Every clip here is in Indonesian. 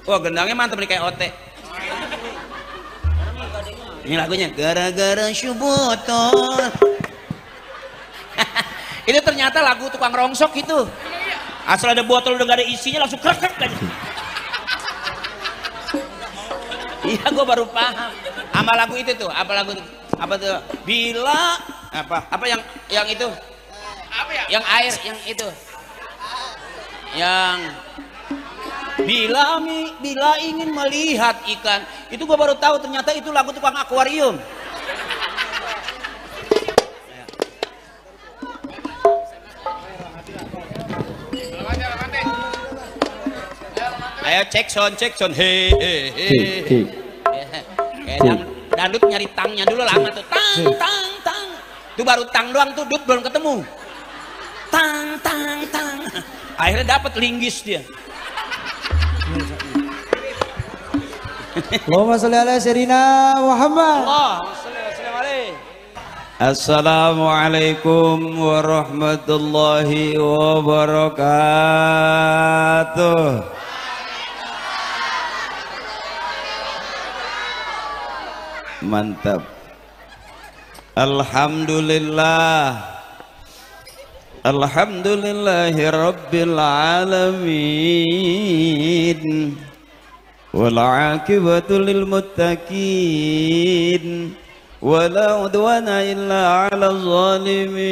Oh gendangnya mantep nih kayak ote. Ini lagunya gara-gara syubuton. Itu ternyata lagu tukang rongsok itu. Asal ada botol udah gak ada isinya langsung krek krek aja. Iya gue baru paham. Sama lagu itu tuh, apa lagu itu? Apa tuh? Bila apa yang itu? Apa ya? Yang air yang itu. Yang bila ingin melihat ikan, itu gue baru tahu ternyata itu lagu tukang akuarium. Ayo cek sound he. Kayak dangdut nyari tangnya dulu lama tuh, tang. Itu baru tang doang tuh, dut belum ketemu. Tang. Akhirnya dapat linggis dia. Allahumma sholli ala sayyidina Muhammad. Assalamualaikum warahmatullahi wabarakatuh. Mantap. Alhamdulillahi rabbil alamin. Wal aqibatu lil muttaqin. Wala udwana illa 'alal zalimin.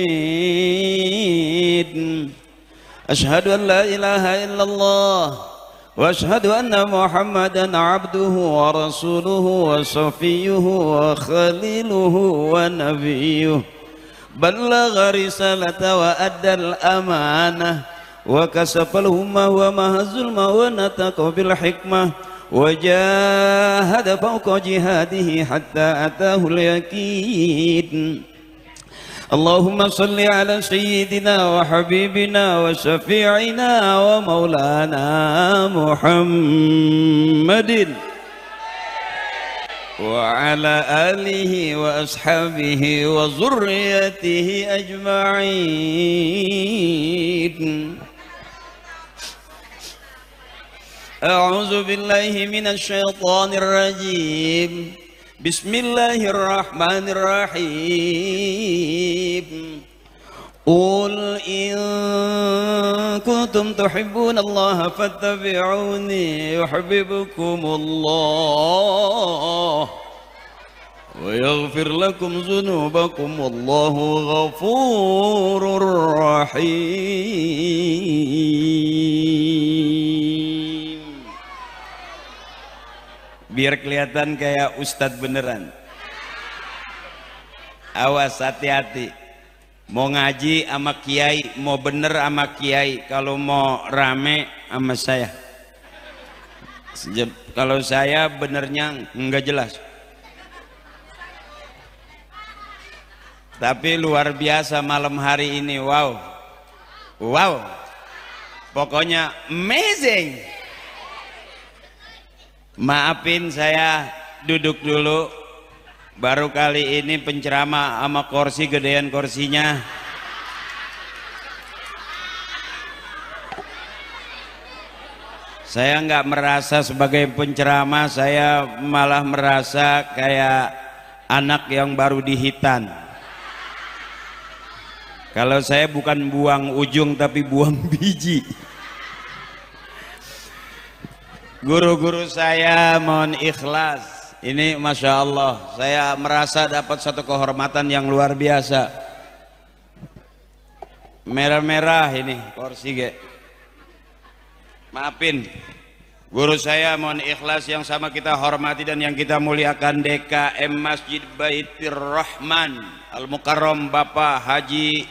Asyhadu an la ilaha illallah wa asyhadu anna Muhammadan 'abduhu wa rasuluhu wa safiyyuhu wa khaliluhu wa nabiyyuhu. Ballagha risalata wa addal amanah wa kasafal ummah wa mahazul wa nataqa bil hikmah wa jahada fawqa jihadihi hatta atahul yaqin. Allahumma salli ala sayyidina wa habibina wa syafi'ina wa maulana Muhammadin wa ala alihi wa ashabihi wa zurriyatihi ajma'in. A'udzu billahi minasy syaithanir rajim. Bismillahirrahmanirrahim. Qul in kuntum tuhibbunallaha fattabi'uni yuhibbukumullah wa yaghfir lakum dzunubakum wallahu ghafurur rahim. Biar kelihatan kayak ustadz beneran. Awas, hati-hati. Mau ngaji sama kiai, mau bener sama kiai. Kalau mau rame sama saya. Kalau saya benernya nggak jelas. Tapi luar biasa malam hari ini. Wow. Pokoknya amazing. Maafin saya duduk dulu, baru kali ini penceramah sama kursi gedean kursinya. Saya nggak merasa sebagai penceramah, saya malah merasa kayak anak yang baru dihitan. Kalau saya bukan buang ujung tapi buang biji. Guru-guru saya mohon ikhlas. Ini Masya Allah, saya merasa dapat satu kehormatan yang luar biasa. Merah-merah ini kursi ge. Maafin guru saya, mohon ikhlas, yang sama kita hormati dan yang kita muliakan, DKM Masjid Baitur Rahman Al-Mukarram Bapak Haji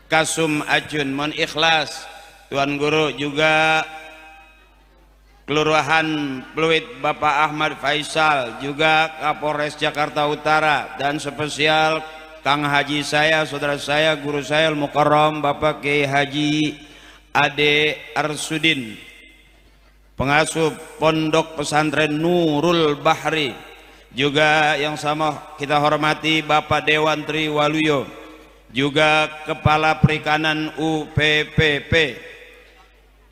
Kasum Ajun, mohon ikhlas. Tuan Guru juga Kelurahan Pluit Bapak Ahmad Faisal, juga Kapolres Jakarta Utara, dan spesial Kang Haji saya, saudara saya, guru saya Al-Mukarram Bapak Kiai Haji Ade Arsudin, pengasuh Pondok Pesantren Nurul Bahri, juga yang sama kita hormati Bapak Dewan Triwaluyo, juga Kepala Perikanan UPPP,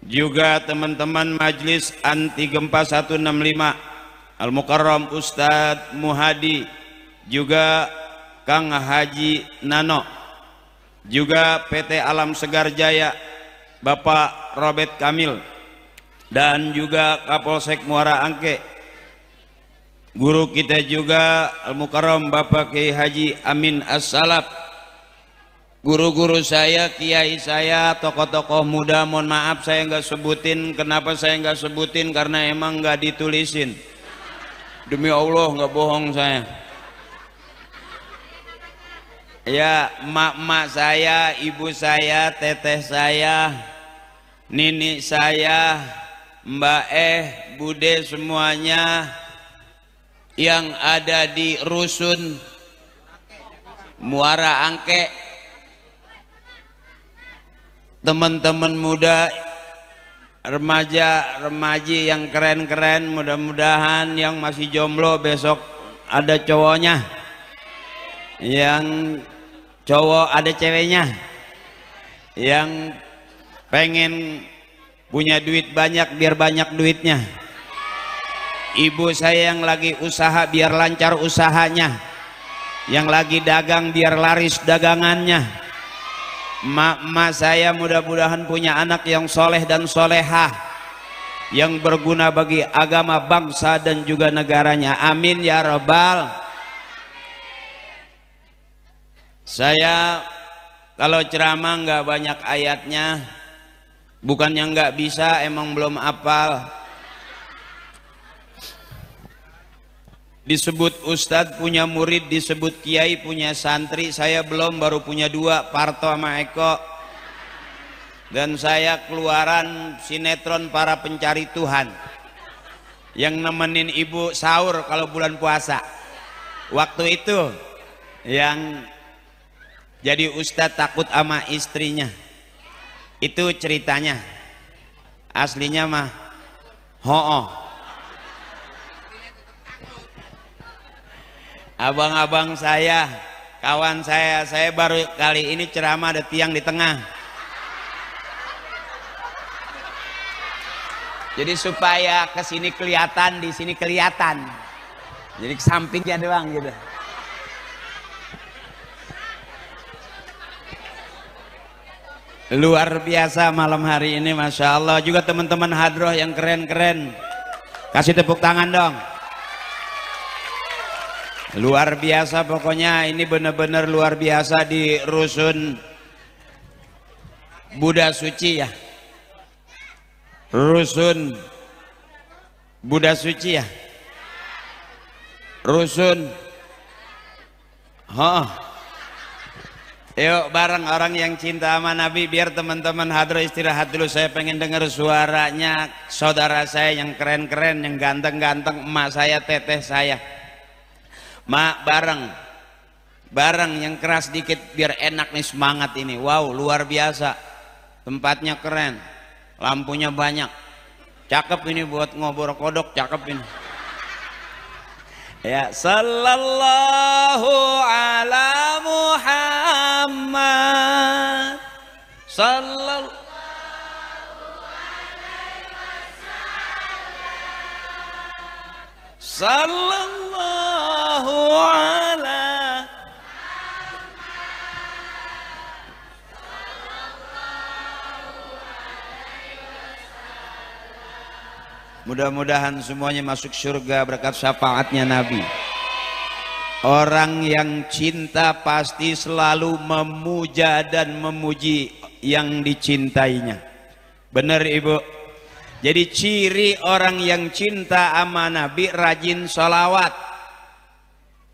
juga teman-teman Majelis Anti Gempa 165 Al-Mukarram Ustadz Muhadi, juga Kang Haji Nano, juga PT Alam Segar Jaya Bapak Robert Kamil, dan juga Kapolsek Muara Angke, guru kita juga Al-Mukarram Bapak Kiai Haji Amin As-Salaf, guru-guru saya, kiai saya, tokoh-tokoh muda. Mohon maaf saya nggak sebutin. Kenapa saya nggak sebutin? Karena emang nggak ditulisin. Demi Allah nggak bohong saya. Ya, mak-mak saya, ibu saya, teteh saya, nini saya, mbak bude, semuanya yang ada di Rusun Muara Angke, teman-teman muda, remaji yang keren-keren, mudah-mudahan yang masih jomblo besok ada cowoknya, yang cowok ada ceweknya, yang pengen punya duit banyak biar banyak duitnya, ibu saya yang lagi usaha biar lancar usahanya, yang lagi dagang biar laris dagangannya, mak saya mudah-mudahan punya anak yang soleh dan solehah, yang berguna bagi agama, bangsa dan juga negaranya. Amin ya rabbal. Saya kalau ceramah nggak banyak ayatnya, bukannya nggak bisa, emang belum hafal. Disebut ustadz punya murid, disebut kiai punya santri. Saya belum, baru punya 2, Parto sama Eko. Dan saya keluaran sinetron Para Pencari Tuhan, yang nemenin ibu sahur kalau bulan puasa. Waktu itu yang jadi ustadz takut sama istrinya. Itu ceritanya. Aslinya mah ho'oh. Abang-abang saya, kawan saya baru kali ini ceramah ada tiang di tengah. Jadi supaya ke sini kelihatan, di sini kelihatan. Jadi sampingnya doang gitu. Luar biasa malam hari ini, Masya Allah. Juga teman-teman hadroh yang keren-keren, kasih tepuk tangan dong. Luar biasa pokoknya, ini benar-benar luar biasa di Rusun Buddha Suci ya. Rusun Buddha Suci ya. Rusun. Yuk bareng orang yang cinta sama Nabi. Biar teman-teman hadroh istirahat dulu. Saya pengen dengar suaranya saudara saya yang keren-keren, yang ganteng-ganteng, emak saya, teteh saya. Mak, bareng yang keras dikit biar enak nih, semangat ini. Wow, luar biasa, tempatnya keren, lampunya banyak, cakep ini buat ngobrol kodok, cakep ini ya. Sallallahu ala Muhammad, sallallahu ala. Mudah-mudahan semuanya masuk surga berkat syafaatnya Nabi. Orang yang cinta pasti selalu memuja dan memuji yang dicintainya. Benar Ibu? Jadi ciri orang yang cinta sama Nabi rajin sholawat.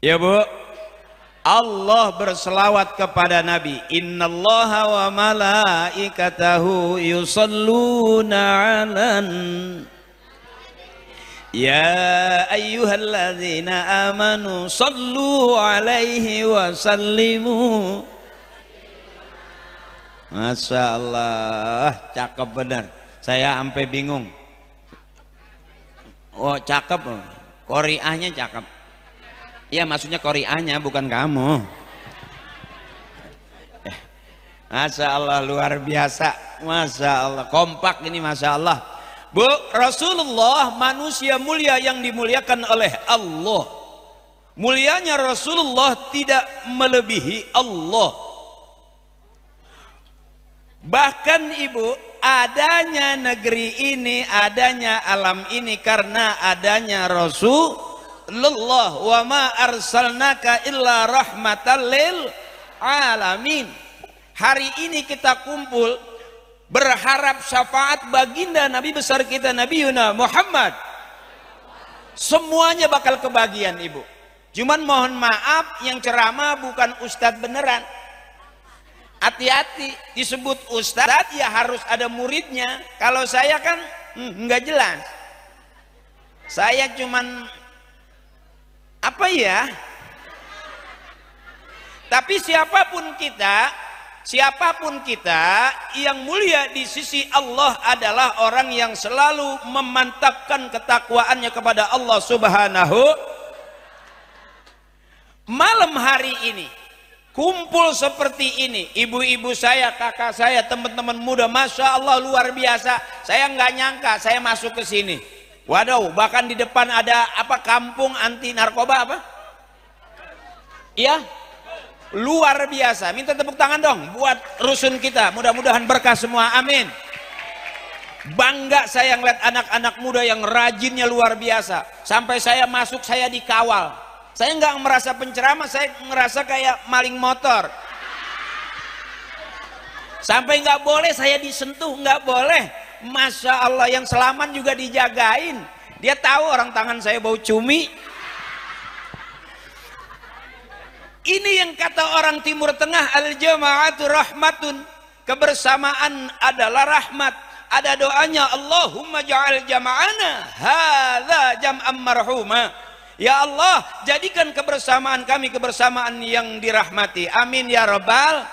Ya Bu, Allah berselawat kepada Nabi. Innallaha wa malaikatahu yusalluna 'alan ya ayyuhalladzina amanu sallu 'alaihi wa sallimu. Masya Allah, cakep benar. Saya sampai bingung. Oh cakep, Koreanya cakep. Ya maksudnya Koreanya bukan kamu. Masya Allah luar biasa. Masya Allah, kompak ini Masya Allah. Bu, Rasulullah manusia mulia yang dimuliakan oleh Allah. Mulianya Rasulullah tidak melebihi Allah. Bahkan ibu, adanya negeri ini, adanya alam ini karena adanya Rasulullah. Wa ma arsalnaka illa rahmatan lil alamin. Hari ini kita kumpul berharap syafaat baginda Nabi besar kita Nabi Yuna Muhammad. Semuanya bakal kebagian ibu. Cuman mohon maaf yang ceramah bukan ustadz beneran. Hati-hati, disebut ustadz ya harus ada muridnya. Kalau saya kan nggak jelas. Saya cuman apa ya? Tapi siapapun kita yang mulia di sisi Allah adalah orang yang selalu memantapkan ketakwaannya kepada Allah Subhanahu. Malam hari ini kumpul seperti ini, ibu-ibu saya, kakak saya, teman-teman muda, Masya Allah luar biasa. Saya nggak nyangka saya masuk ke sini. Waduh, bahkan di depan ada apa, kampung anti narkoba apa? Iya, luar biasa. Minta tepuk tangan dong buat rusun kita, mudah-mudahan berkah semua, amin. Bangga saya ngeliat anak-anak muda yang rajinnya luar biasa. Sampai saya masuk, saya dikawal. Saya nggak merasa penceramah, saya ngerasa kayak maling motor. Sampai nggak boleh saya disentuh, nggak boleh. Masya Allah, yang selaman juga dijagain. Dia tahu orang tangan saya bau cumi. Ini yang kata orang Timur Tengah, al-jama'atu rahmatun. Kebersamaan adalah rahmat. Ada doanya, Allahumma ja'al jama'ana hadza jam'an marhuma. Ya Allah, jadikan kebersamaan kami kebersamaan yang dirahmati. Amin ya Rabbal.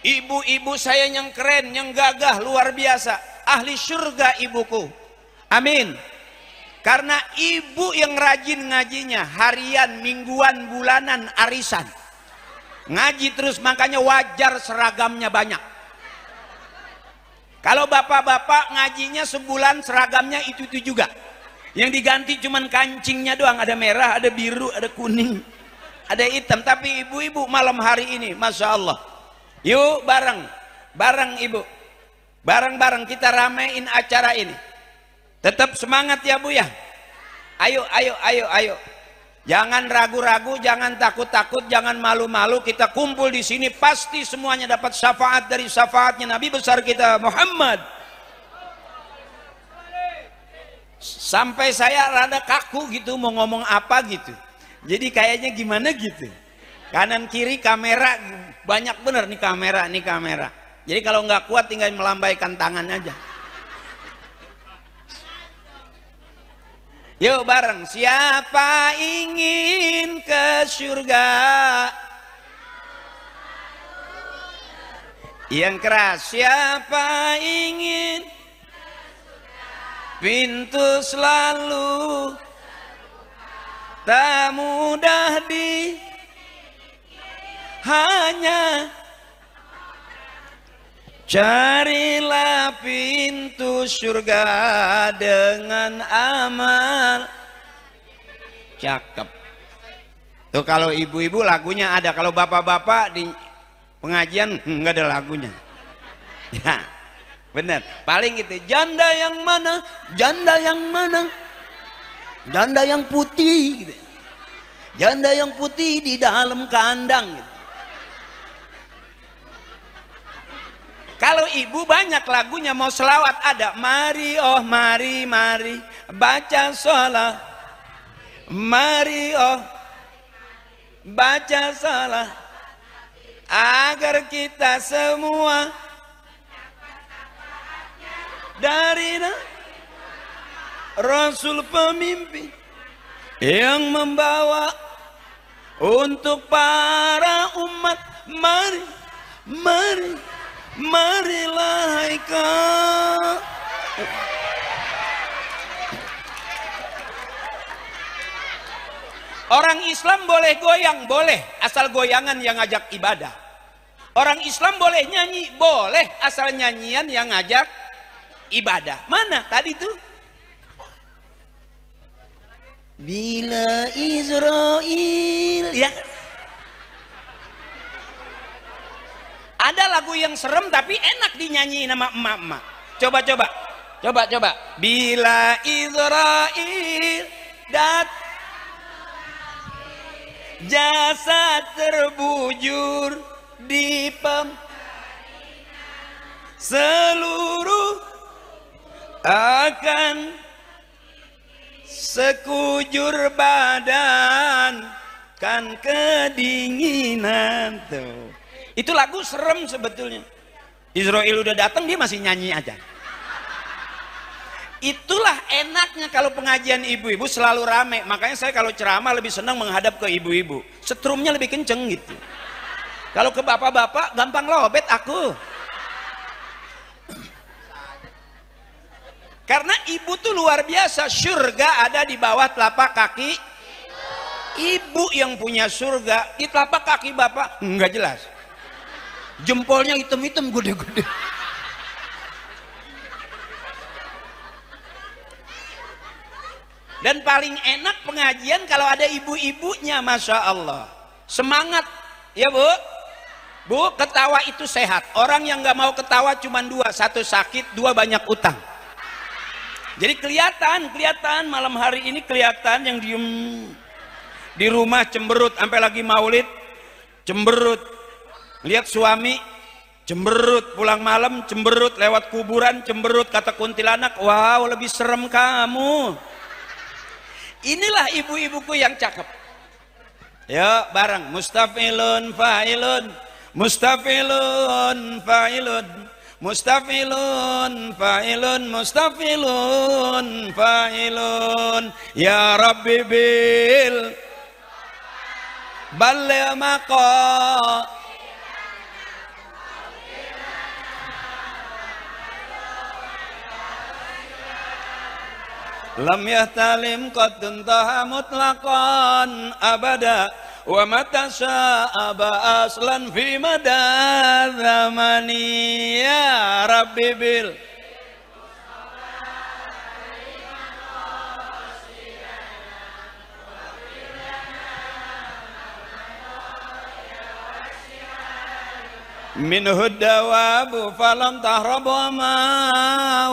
Ibu-ibu saya yang keren, yang gagah, luar biasa. Ahli surga ibuku. Amin. Karena ibu yang rajin ngajinya, harian, mingguan, bulanan, arisan. Ngaji terus, makanya wajar seragamnya banyak. Kalau bapak-bapak ngajinya sebulan seragamnya itu-itu juga. Yang diganti cuman kancingnya doang, ada merah, ada biru, ada kuning, ada hitam. Tapi ibu-ibu malam hari ini, Masya Allah. Yuk bareng ibu, bareng kita ramein acara ini. Tetap semangat ya Bu ya. Ayo. Jangan ragu-ragu, jangan takut-takut, jangan malu-malu. Kita kumpul di sini pasti semuanya dapat syafaat dari syafaatnya Nabi besar kita Muhammad. Sampai saya rada kaku gitu mau ngomong apa gitu. Jadi kayaknya gimana gitu. Kanan kiri kamera, banyak bener nih kamera. Jadi kalau nggak kuat tinggal melambaikan tangan aja. Yuk bareng. Siapa ingin ke surga? Yang keras. Siapa ingin? Pintu selalu tak mudah hanya carilah pintu surga dengan amal. Cakep. Tuh kalau ibu-ibu lagunya ada, kalau bapak-bapak di pengajian nggak ada lagunya. Ya. Benar, paling gitu. Janda yang mana? Janda yang putih gitu. Janda yang putih di dalam kandang gitu. Kalau ibu banyak lagunya, mau selawat ada. Mari oh mari baca sholat. Mari oh baca sholat. Agar kita semua dari Rasul pemimpin yang membawa untuk para umat. Marilah kau. Orang Islam boleh goyang, boleh, asal goyangan yang ngajak ibadah. Orang Islam boleh nyanyi, boleh, asal nyanyian yang ngajak ibadah. Mana tadi tuh? Bila Israel, ya. Ada lagu yang serem tapi enak dinyanyi nama emak-emak. Coba. Bila Israel jasad terbujur di seluruh akan sekujur badan kan kedinginan tuh. Itu lagu serem sebetulnya. Israel udah datang dia masih nyanyi aja. Itulah enaknya kalau pengajian ibu-ibu selalu rame. Makanya saya kalau ceramah lebih senang menghadap ke ibu-ibu. Setrumnya lebih kenceng gitu. Kalau ke bapak-bapak gampang lobet aku. Karena ibu tuh luar biasa. Surga ada di bawah telapak kaki ibu. Yang punya surga di telapak kaki bapak nggak jelas. Jempolnya hitam-hitam gede-gede. Dan paling enak pengajian kalau ada ibu-ibunya, Masya Allah. Semangat, ya Bu. Bu, ketawa itu sehat. Orang yang nggak mau ketawa cuma dua. Satu sakit, dua banyak utang. Jadi kelihatan malam hari ini kelihatan yang diem di rumah cemberut. Sampai lagi maulid, cemberut. Lihat suami, cemberut. Pulang malam, cemberut. Lewat kuburan, cemberut. Kata kuntilanak, wow lebih serem kamu. Inilah ibu-ibuku yang cakep. Ya bareng mustafilun fa'ilun, mustafilun fa'ilun, mustafilun fa'ilun, mustafilun fa'ilun. Ya Rabbi bil balil maqa lam yahtalim qad tuntaha mutlaqan abada wa mata sya'aba aslan fi mada zamani. Ya Rabbi bil minhu dawabu falam tahrabu ma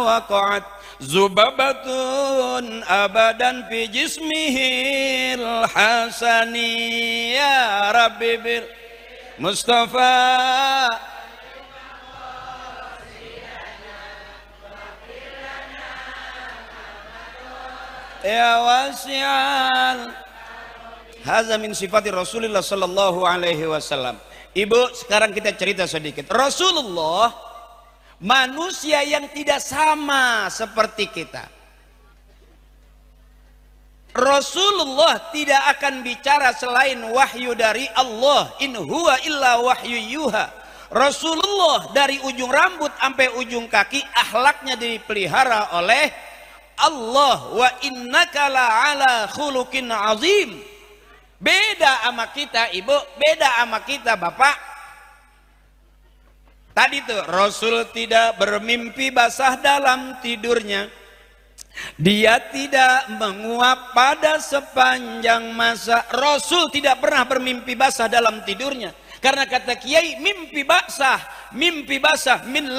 waqa'at zubabatun abadan fi jismihil hasani. Ya Rabbi bil Mustafa ya wasi'al. Hadza min sifati Rasulullah sallallahu alaihi wasallam. Ibu, sekarang kita cerita sedikit. Rasulullah manusia yang tidak sama seperti kita. Rasulullah tidak akan bicara selain wahyu dari Allah. In huwa illa wahyu yuha. Rasulullah dari ujung rambut sampai ujung kaki akhlaknya dipelihara oleh Allah. Wa innaka la'ala khuluqin azim. Beda sama kita ibu, beda sama kita bapak. Tadi tuh Rasul tidak bermimpi basah dalam tidurnya. Dia tidak menguap pada sepanjang masa. Rasul tidak pernah bermimpi basah dalam tidurnya. Karena kata Kiai, mimpi basah min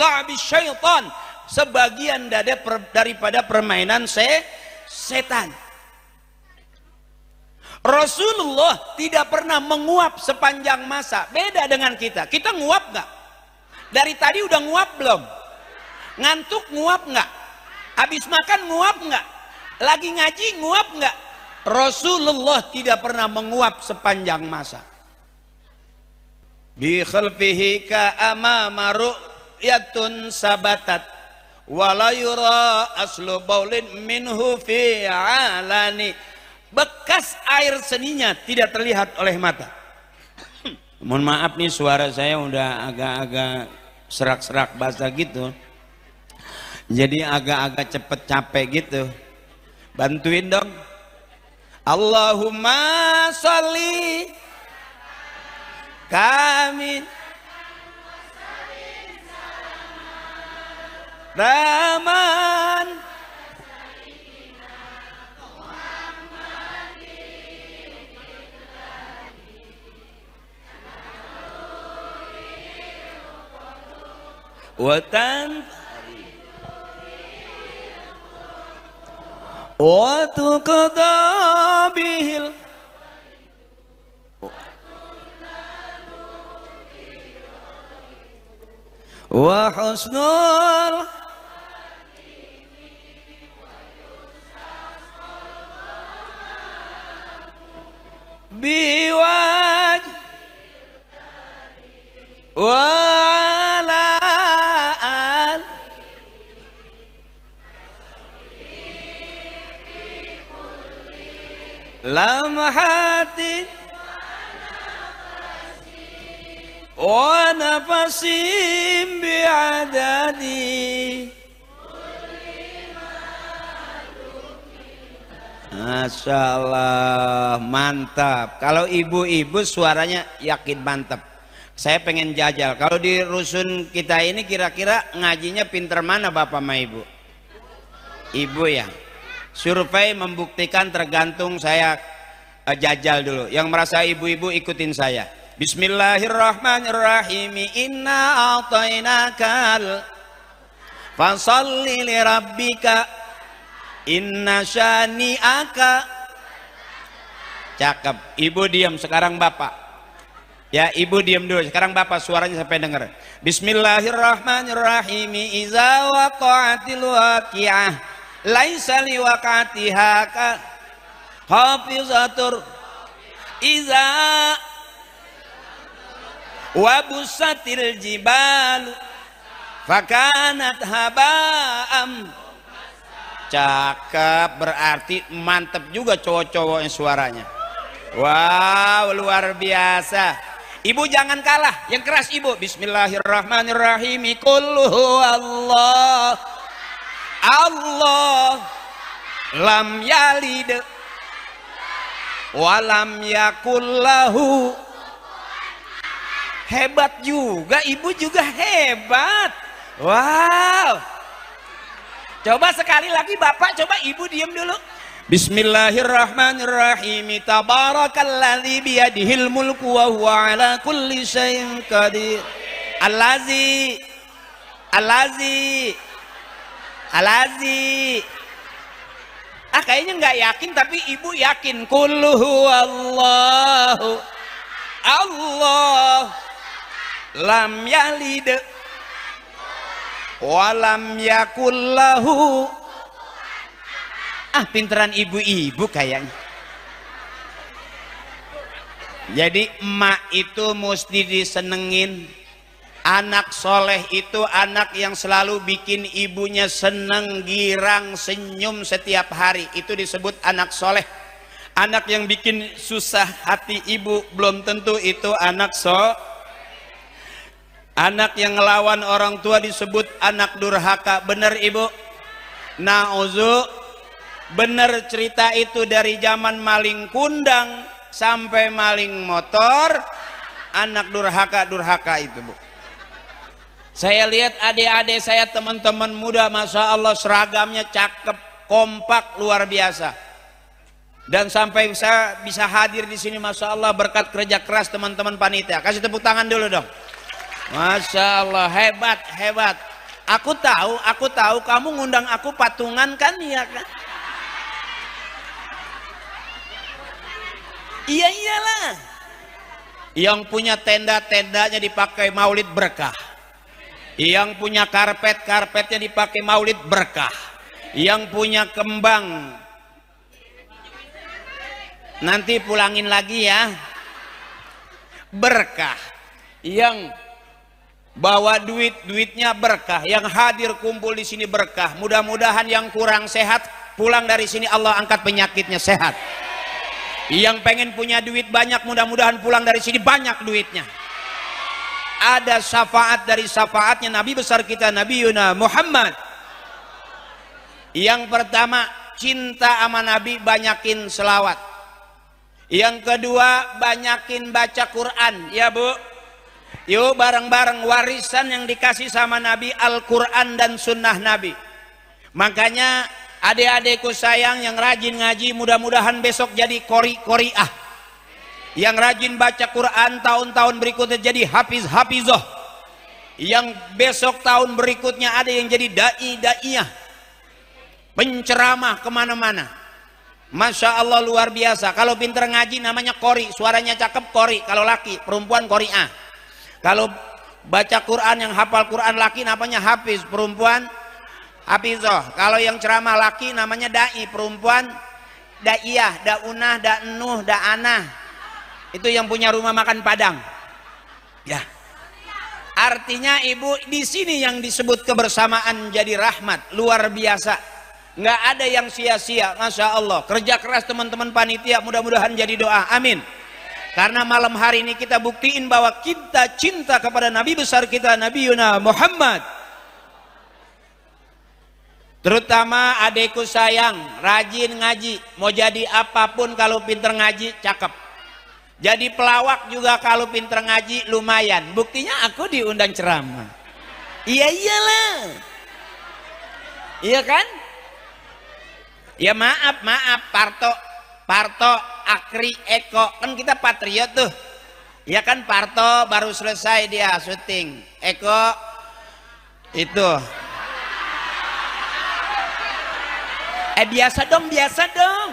la'bi syaitan. Sebagian daripada permainan setan. Rasulullah tidak pernah menguap sepanjang masa. Beda dengan kita. Kita nguap nggak? Dari tadi udah nguap belum? Ngantuk nguap nggak? Habis makan nguap nggak? Lagi ngaji nguap nggak? Rasulullah tidak pernah menguap sepanjang masa. Bi khalfihi ka amama ru'yatun sabatat wala yura aslu baulin minhu fi alani. Bekas air seninya tidak terlihat oleh mata. Mohon maaf nih suara saya udah agak-agak serak-serak basah gitu. Jadi agak-agak cepet capek gitu. Bantuin dong. Allahumma sholli kami Rahman watan wa tuqda bihil wa husnul biwaj walaan lamhatin wa nafasim bi'adadi. Masya Allah, mantap. Kalau ibu-ibu suaranya yakin mantap. Saya pengen jajal. Kalau di rusun kita ini kira-kira ngajinya pinter mana bapak sama ibu? Ibu ya. Survei membuktikan tergantung, saya jajal dulu. Yang merasa ibu-ibu ikutin saya. Bismillahirrahmanirrahim. Inna a'tainakal fasalli li rabbika inna syani'aka. Cakep. Ibu diam, sekarang bapak. Ya, ibu diam dulu. Sekarang bapak suaranya sampai dengar. Bismillahirrahmanirrahim. Iza waqa'atil waqi'ah laisa liwaqa'atiha hafizatur iza wabusatil jibalu fakanat haba'am. Cakep, berarti mantep juga cowok-cowoknya suaranya. Wow, luar biasa. Ibu jangan kalah, yang keras ibu. Bismillahirrahmanirrahim. Qul huwallah Allah lam yalid walam yakullahu. Hebat juga, ibu juga hebat. Wow. Coba sekali lagi bapak, coba ibu diam dulu. Bismillahirrahmanirrahim. Tabarakalladzi biyadihil mulku wa huwa ala kulli syai'in qadir. Allazi kayaknya nggak yakin tapi ibu yakin. Qul huwallahu Allah lam yalid walam yakullahu. Pinteran ibu-ibu kayaknya. Jadi emak itu mesti disenengin. Anak soleh itu anak yang selalu bikin ibunya seneng, girang, senyum setiap hari. Itu disebut anak soleh. Anak yang bikin susah hati ibu belum tentu itu anak Anak yang ngelawan orang tua disebut anak durhaka. Bener ibu? Nauzu. Bener cerita itu dari zaman maling kundang sampai maling motor. Anak durhaka itu bu. Saya lihat adik-adik saya, teman-teman muda, masya Allah seragamnya cakep, kompak, luar biasa. Dan sampai saya bisa hadir di sini, masya Allah berkat kerja keras teman-teman panitia. Kasih tepuk tangan dulu dong. Masya Allah, hebat, hebat. Aku tahu kamu ngundang aku patungan kan, ya kan? Iya iyalah. Yang punya tenda-tendanya dipakai maulid berkah. Yang punya karpet-karpetnya dipakai maulid berkah. Yang punya kembang nanti pulangin lagi ya, berkah. Yang bawa duitnya berkah. Yang hadir kumpul di sini berkah. Mudah-mudahan yang kurang sehat pulang dari sini Allah angkat penyakitnya sehat. Yang pengen punya duit banyak, mudah-mudahan pulang dari sini banyak duitnya. Ada syafaat dari syafaatnya Nabi besar kita, Nabi Yuna Muhammad. Yang pertama, cinta sama Nabi, banyakin selawat. Yang kedua, banyakin baca Quran, ya bu. Yuk bareng-bareng warisan yang dikasih sama Nabi, Al-Quran dan Sunnah Nabi. Makanya adik-adikku sayang yang rajin ngaji, mudah-mudahan besok jadi qori-qoriah. Yang rajin baca Quran tahun-tahun berikutnya jadi hafiz-hafizoh. Yang besok tahun berikutnya ada yang jadi da'i-da'iyah, penceramah kemana-mana. Masya Allah luar biasa. Kalau pinter ngaji namanya qori, suaranya cakep qori. Kalau laki, perempuan qori'ah. Kalau baca Quran yang hafal Quran laki namanya hafiz, perempuan hafizoh. Kalau yang ceramah laki namanya da'i, perempuan da'iyah, da'unah, da'nuh, da'anah. Itu yang punya rumah makan Padang. Ya. Artinya ibu di sini yang disebut kebersamaan jadi rahmat luar biasa. Nggak ada yang sia-sia, masya Allah. Kerja keras teman-teman panitia, mudah-mudahan jadi doa. Amin. Karena malam hari ini kita buktiin bahwa kita cinta kepada Nabi besar kita, Nabi Yuna Muhammad. Terutama adekku sayang, rajin ngaji. Mau jadi apapun kalau pinter ngaji, cakep. Jadi pelawak juga kalau pinter ngaji, lumayan. Buktinya aku diundang ceramah. Iya iyalah. Iya kan? Ya maaf, Parto, Akri, Eko, kan kita patriot tuh. Ya kan Parto baru selesai dia syuting. Eko itu. Biasa dong.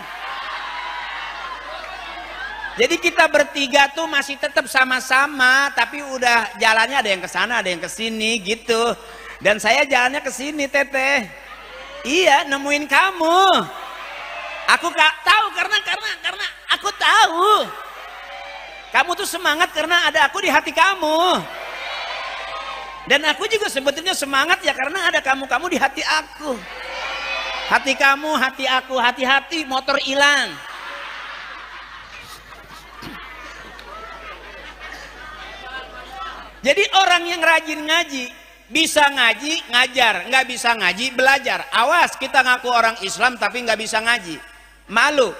Jadi kita bertiga tuh masih tetap sama-sama, tapi udah jalannya ada yang ke sana, ada yang ke sini gitu. Dan saya jalannya ke sini, Teteh. Iya, nemuin kamu. Aku gak tahu karena aku tahu kamu tuh semangat karena ada aku di hati kamu, dan aku juga sebetulnya semangat ya karena ada kamu di hati aku. Hati kamu, hati aku, hati-hati motor hilang. Jadi orang yang rajin ngaji bisa ngaji ngajar, nggak bisa ngaji belajar. Awas kita ngaku orang Islam tapi nggak bisa ngaji. Malu.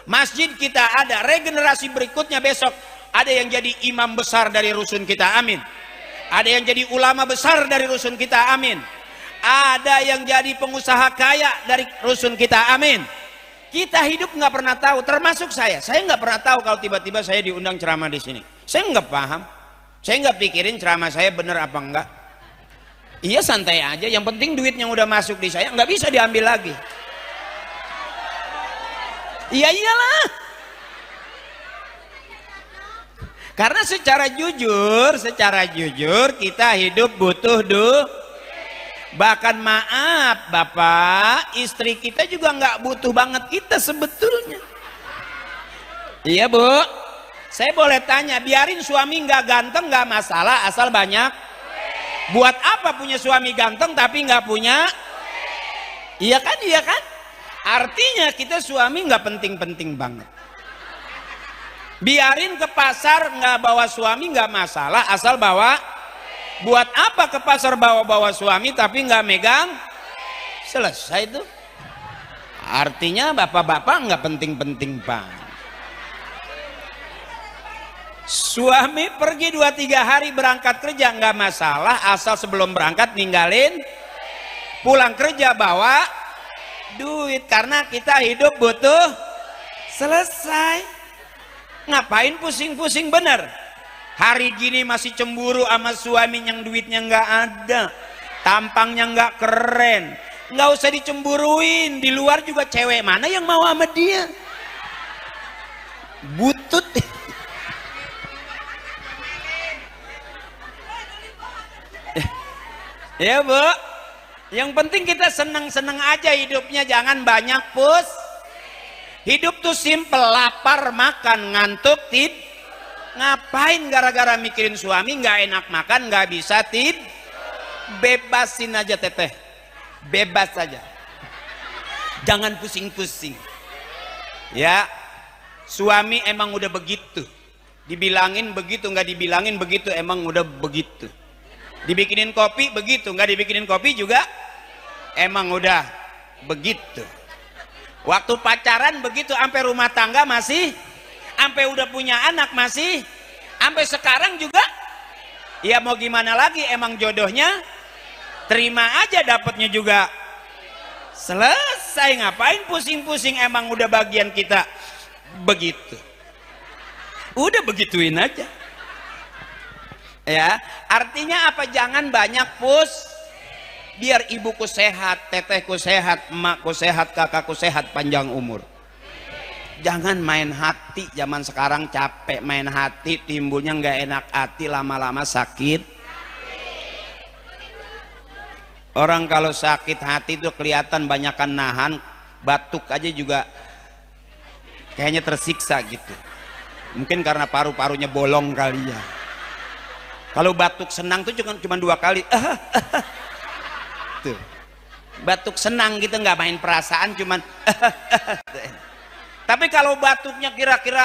Masjid kita ada, regenerasi berikutnya besok ada yang jadi imam besar dari rusun kita, amin. Ada yang jadi ulama besar dari rusun kita, amin. Ada yang jadi pengusaha kaya dari rusun kita, amin. Kita hidup nggak pernah tahu, termasuk saya nggak pernah tahu kalau tiba-tiba saya diundang ceramah di sini. Saya nggak paham, saya nggak pikirin ceramah saya bener apa enggak. Iya santai aja, yang penting duit yang udah masuk di saya nggak bisa diambil lagi. Iya iyalah. Karena secara jujur kita hidup butuh bahkan maaf Bapak, istri kita juga nggak butuh banget kita sebetulnya. Iya Bu, saya boleh tanya, biarin suami nggak ganteng nggak masalah asal banyak. Buat apa punya suami ganteng tapi nggak punya? Iya kan, iya kan? Artinya kita suami nggak penting-penting banget. Biarin ke pasar nggak bawa suami nggak masalah asal bawa. Buat apa ke pasar bawa suami tapi nggak megang? Selesai itu. Artinya bapak-bapak nggak penting-penting banget. Suami pergi 2-3 hari berangkat kerja nggak masalah asal sebelum berangkat ninggalin. Pulang kerja bawa duit, karena kita hidup butuh. Selesai. Ngapain pusing-pusing, bener? Hari gini masih cemburu sama suami yang duitnya nggak ada, tampangnya nggak keren. Nggak usah dicemburuin, di luar juga cewek mana yang mau sama dia? Butut. Ya Bu, yang penting kita seneng-seneng aja hidupnya, jangan banyak pus. Hidup tuh simple, lapar makan, ngantuk ngapain gara-gara mikirin suami nggak enak makan, nggak bisa bebasin aja Teteh, bebas saja, jangan pusing-pusing. Ya, suami emang udah begitu, dibilangin begitu, nggak dibilangin begitu, emang udah begitu. Dibikinin kopi begitu, nggak dibikinin kopi juga emang udah begitu. Waktu pacaran begitu, sampai rumah tangga masih, sampai udah punya anak masih, sampai sekarang juga. Ya mau gimana lagi, emang jodohnya. Terima aja dapatnya juga. Selesai, ngapain pusing-pusing, emang udah bagian kita begitu. Udah begituin aja. Ya, artinya apa? Jangan banyak biar ibuku sehat, tetehku sehat, emakku sehat, kakakku sehat, panjang umur. Jangan main hati. Zaman sekarang capek main hati, timbulnya nggak enak hati, lama-lama sakit. Orang kalau sakit hati itu kelihatan banyakan nahan, batuk aja juga kayaknya tersiksa gitu. Mungkin karena paru-parunya bolong kali ya. Kalau batuk senang tuh cuma 2 kali. Tuh. Batuk senang gitu, nggak main perasaan, cuman. Tapi kalau batuknya kira-kira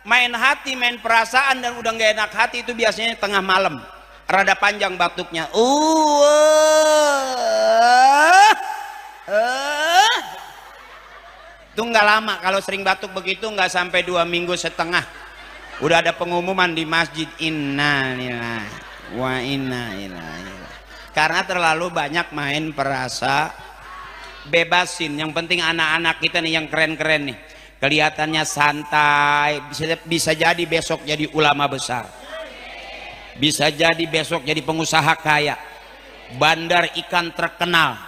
main hati, main perasaan dan udah nggak enak hati, itu biasanya tengah malam. Rada panjang batuknya. Itu nggak lama. Kalau sering batuk begitu nggak sampai 2 minggu setengah. Udah ada pengumuman di masjid, inna lillahi wa inna ilaihi. Karena terlalu banyak main perasa. Bebasin. Yang penting anak-anak kita nih yang keren-keren nih, kelihatannya santai, bisa jadi besok jadi ulama besar, bisa jadi besok jadi pengusaha kaya, bandar ikan terkenal,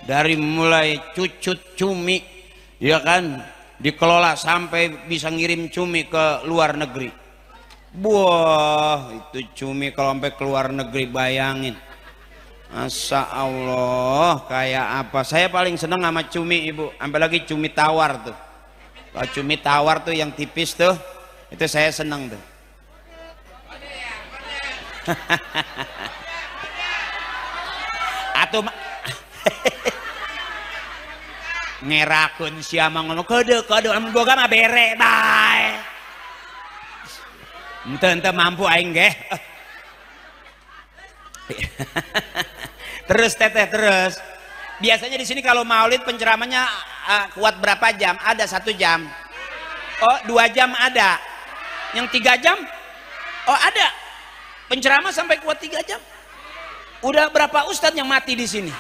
dari mulai cucut cumi ya kan, dikelola sampai bisa ngirim cumi ke luar negeri. Wah, itu cumi kalau sampai ke luar negeri, bayangin. Masya Allah, kayak apa. Saya paling seneng sama cumi, ibu, sampai lagi cumi tawar tuh. Kalau cumi tawar tuh yang tipis tuh, itu saya seneng tuh. Atau ngerakun siapa ngono kode amun boga mah bere bae. Ente mampu aing nggih. Terus teteh terus. Biasanya di sini kalau maulid penceramahnya kuat berapa jam? Ada 1 jam. Oh 2 jam ada. Yang 3 jam? Oh ada. Penceramah sampai kuat 3 jam. Udah berapa ustadz yang mati di sini?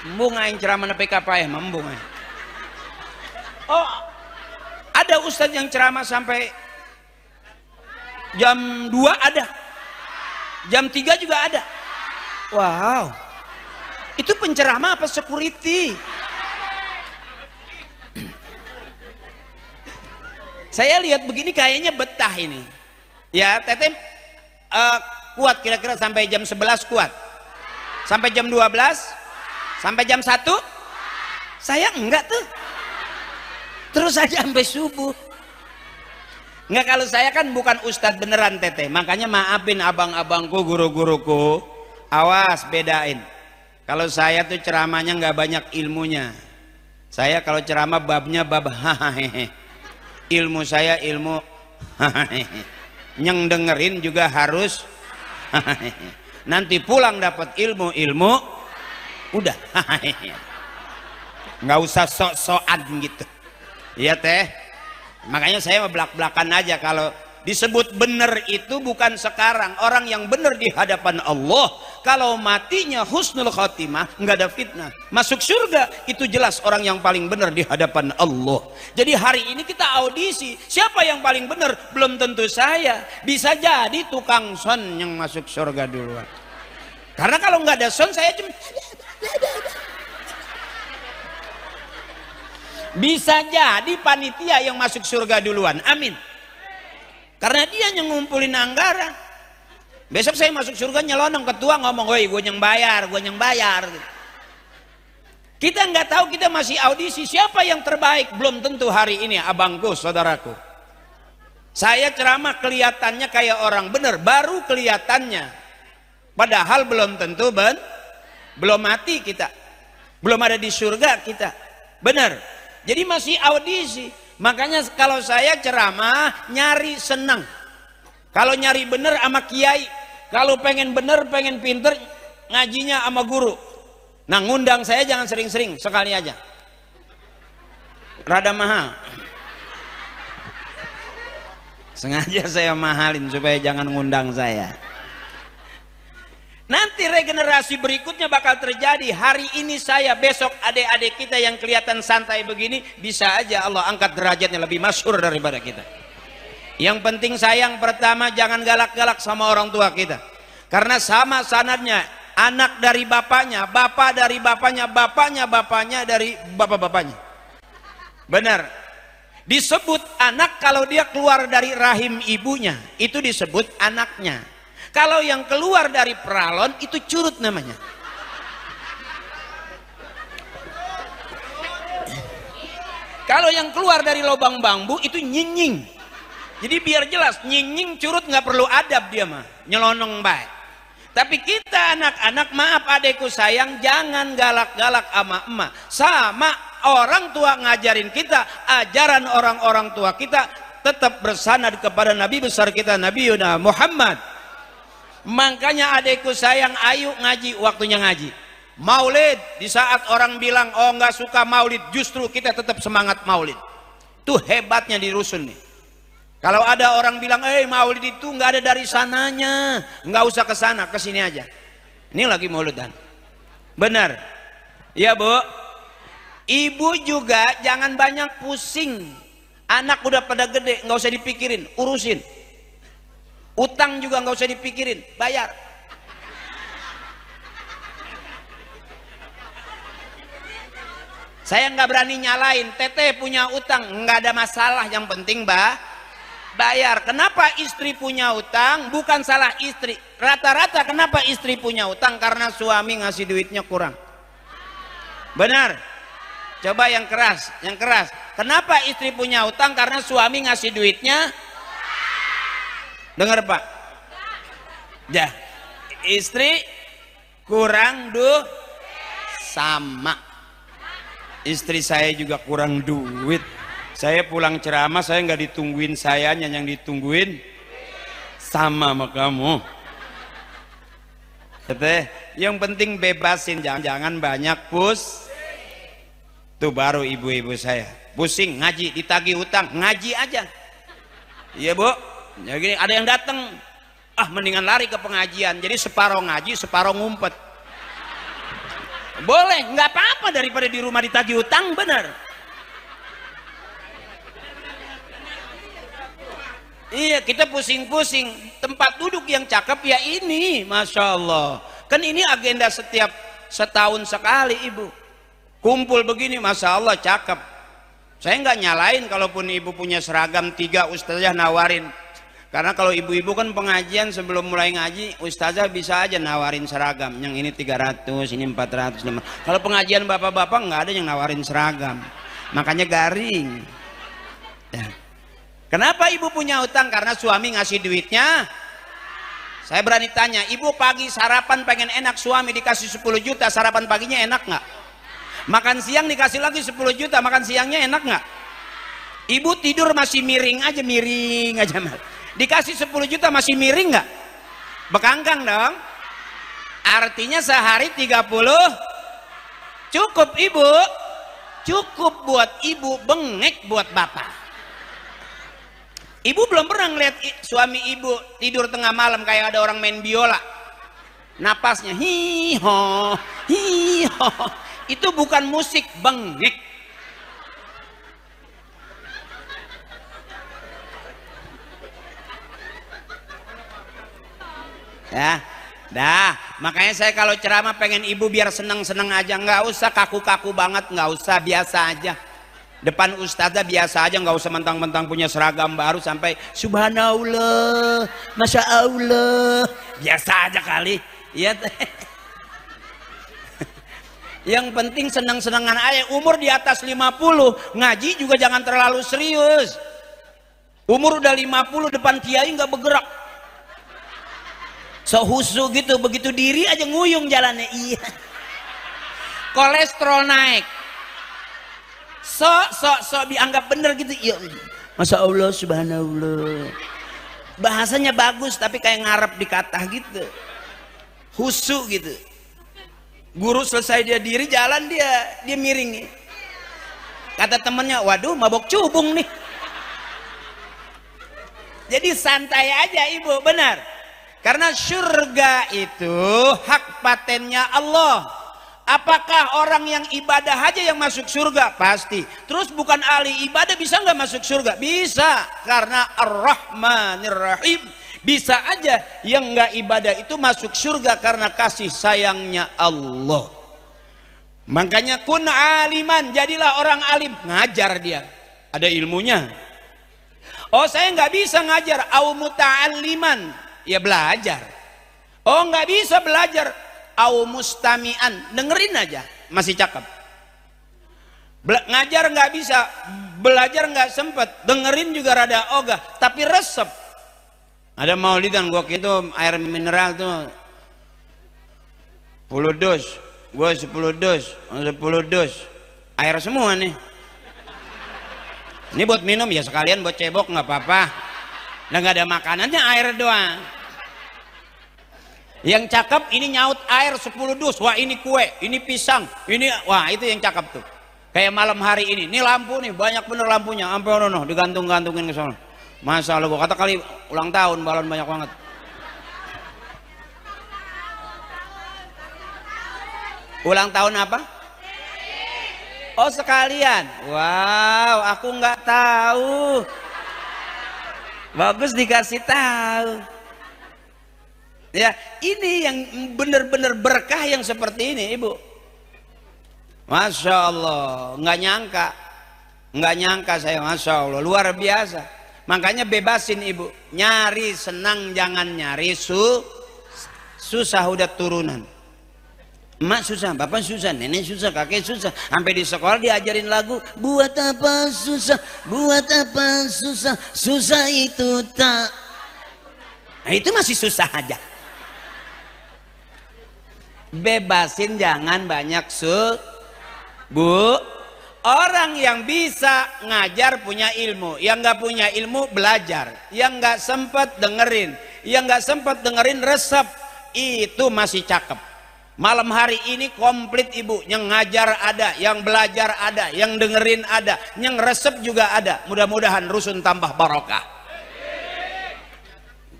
Embung aing ceramah nepi ka paeh, embung aing. Oh, ada ustadz yang ceramah sampai jam 2 ada. Jam 3 juga ada. Wow. Itu penceramah apa security? Saya lihat begini kayaknya betah ini. Ya, teteh kuat kira-kira sampai jam 11 kuat. Sampai jam 12? Sampai jam 1? Saya enggak tuh. Terus aja sampai subuh. Enggak, kalau saya kan bukan ustadz beneran teteh. Makanya maafin abang-abangku, guru-guruku. Awas bedain. Kalau saya tuh ceramahnya nggak banyak ilmunya. Saya kalau ceramah babnya bab hahaha. Ilmu saya ilmu hahaha. Yang dengerin juga harus hahaha. Nanti pulang dapat ilmu udah hahaha. Nggak usah sok-sokan gitu. Iya teh. Makanya saya belak-belakan aja. Kalau disebut benar itu bukan sekarang. Orang yang benar di hadapan Allah, kalau matinya husnul khotimah, nggak ada fitnah, masuk surga, itu jelas orang yang paling benar di hadapan Allah. Jadi hari ini kita audisi, siapa yang paling benar? Belum tentu saya. Bisa jadi tukang son yang masuk surga duluan. Karena kalau nggak ada son, saya cuma bisa jadi panitia yang masuk surga duluan. Amin. Karena dia yang ngumpulin anggaran. Besok saya masuk surga nyelonong, ketua ngomong, woi gue yang bayar. Kita nggak tahu, kita masih audisi siapa yang terbaik. Belum tentu hari ini, abangku, saudaraku. Saya ceramah kelihatannya kayak orang bener, baru kelihatannya. Padahal belum tentu belum mati kita. Belum ada di surga kita. Bener. Jadi masih audisi. Makanya kalau saya ceramah nyari senang. Kalau nyari bener sama kiai. Kalau pengen bener, pengen pinter, ngajinya sama guru. Nah ngundang saya jangan sering-sering, sekali aja. Rada mahal. Sengaja saya mahalin supaya jangan ngundang saya. Nanti regenerasi berikutnya bakal terjadi. Hari ini saya, besok adik-adik kita yang kelihatan santai begini, bisa aja Allah angkat derajatnya lebih masyhur daripada kita. Yang penting sayang, pertama jangan galak-galak sama orang tua kita. Karena sama sanadnya, anak dari bapaknya, bapak dari bapaknya, bapaknya dari bapak-bapaknya. Benar. Disebut anak kalau dia keluar dari rahim ibunya, itu disebut anaknya. Kalau yang keluar dari peralon itu curut namanya. Kalau yang keluar dari lubang bambu itu nyinying. Jadi biar jelas, nyinying curut nggak perlu adab dia mah, nyelonong baik. Tapi kita anak-anak, maaf adekku sayang, jangan galak-galak sama emak. Sama orang tua ngajarin kita, ajaran orang-orang tua kita tetap bersanad kepada Nabi besar kita, Nabi Yuna Muhammad. Makanya adekku sayang, ayo ngaji, waktunya ngaji. Maulid, di saat orang bilang oh nggak suka maulid, justru kita tetap semangat maulid. Tuh hebatnya di rusun nih. Kalau ada orang bilang maulid itu nggak ada dari sananya, nggak usah ke sana, ke sini aja. Ini lagi maulidan. Benar. Ya Bu. Ibu juga jangan banyak pusing. Anak udah pada gede, nggak usah dipikirin, urusin. Utang juga nggak usah dipikirin, bayar. Saya nggak berani nyalain, teteh punya utang, nggak ada masalah, yang penting bayar. Kenapa istri punya utang? Bukan salah istri. Rata-rata kenapa istri punya utang? Karena suami ngasih duitnya kurang. Benar. Coba yang keras, yang keras. Kenapa istri punya utang? Karena suami ngasih duitnya. Dengar Pak. Ya, istri kurang sama. Istri saya juga kurang duit. Saya pulang ceramah, saya nggak ditungguin sayanya, yang ditungguin sama kamu. Teteh, yang penting bebasin, jangan banyak tuh baru ibu-ibu saya pusing ngaji, ditagih utang, ngaji aja. Iya Bu. Jadi ada yang datang, mendingan lari ke pengajian. Jadi separuh ngaji, separuh ngumpet. Boleh, nggak apa-apa daripada di rumah ditagih utang, bener. Iya, kita pusing-pusing. Tempat duduk yang cakep ya ini, Masya Allah. Kan ini agenda setiap setahun sekali Ibu. Kumpul begini, Masya Allah cakep. Saya nggak nyalain kalaupun Ibu punya seragam 3, ustazah nawarin. Karena kalau ibu-ibu kan pengajian sebelum mulai ngaji, ustazah bisa aja nawarin seragam. Yang ini 300, ini 400. Kalau pengajian bapak-bapak nggak ada yang nawarin seragam. Makanya garing. Ya. Kenapa ibu punya utang? Karena suami ngasih duitnya. Saya berani tanya, ibu pagi sarapan pengen enak, suami dikasih 10 juta, sarapan paginya enak nggak? Makan siang dikasih lagi 10 juta, makan siangnya enak nggak? Ibu tidur masih miring aja Mas. Dikasih 10 juta masih miring nggak? Bekangkang dong. Artinya sehari 30 cukup Ibu. Cukup buat ibu, bengek buat bapak. Ibu belum pernah ngeliat suami ibu tidur tengah malam kayak ada orang main biola. Napasnya hiho, hiho. Itu bukan musik, bengek. Ya, dah. Makanya saya kalau ceramah pengen ibu biar seneng-seneng aja, nggak usah kaku-kaku banget, nggak usah, biasa aja. Depan ustazah biasa aja, nggak usah mentang-mentang punya seragam baru sampai subhanallah, masya Allah, biasa aja kali. Iya. Yang penting seneng-senengan aja. Umur di atas 50, ngaji juga jangan terlalu serius. Umur udah 50 depan kiai nggak bergerak. Sehusu gitu, begitu diri aja nguyung jalannya. Iya. Kolesterol naik. So dianggap bener gitu. Iya. Masya Allah, subhanallah. Bahasanya bagus tapi kayak ngarep dikata gitu. Husu gitu. Guru selesai dia diri jalan dia miring nih. Kata temennya, waduh mabok cubung nih. Jadi santai aja ibu, benar. Karena surga itu hak patennya Allah. Apakah orang yang ibadah aja yang masuk surga? Pasti. Terus bukan ahli ibadah bisa nggak masuk surga? Bisa. Karena Ar-Rahmanir Rahim. Bisa aja yang nggak ibadah itu masuk surga karena kasih sayangnya Allah. Makanya kun aliman, jadilah orang alim. Ngajar dia. Ada ilmunya. Oh saya nggak bisa ngajar. Au muta'alliman. Ya belajar. Oh nggak bisa belajar. Au mustami'an, dengerin aja, masih cakep. Ngajar nggak bisa, belajar nggak sempet, dengerin juga rada ogah, tapi resep. Ada maulidan gua gitu air mineral tuh 10 dus, gua 10 dus, 10 dus, air semua nih. Ini buat minum ya sekalian buat cebok nggak apa-apa. Nah nggak ada makanannya, air doang. Yang cakep ini nyaut air 10 dus. Wah ini kue, ini pisang, ini wah itu yang cakep tuh. Kayak malam hari ini lampu nih banyak bener lampunya, sampai ono digantung-gantungin ke sana. Masa Allah, gua kata kali ulang tahun balon banyak banget. Ulang tahun apa? Oh sekalian. Wow, aku nggak tahu. Bagus dikasih tahu. Ya, ini yang benar-benar berkah yang seperti ini, Ibu. Masya Allah, nggak nyangka saya, Masya Allah, luar biasa. Makanya bebasin Ibu, nyari senang jangan nyari susah udah turunan. Emak susah, bapak susah, nenek susah, kakek susah. Sampai di sekolah diajarin lagu, buat apa susah, susah itu tak. Nah itu masih susah aja. Bebasin jangan banyak Bu. Orang yang bisa ngajar punya ilmu, yang nggak punya ilmu belajar, yang nggak sempet dengerin, resep, itu masih cakep. Malam hari ini komplit Ibu, yang ngajar ada, yang belajar ada, yang dengerin ada, yang resep juga ada. Mudah-mudahan rusun tambah barokah.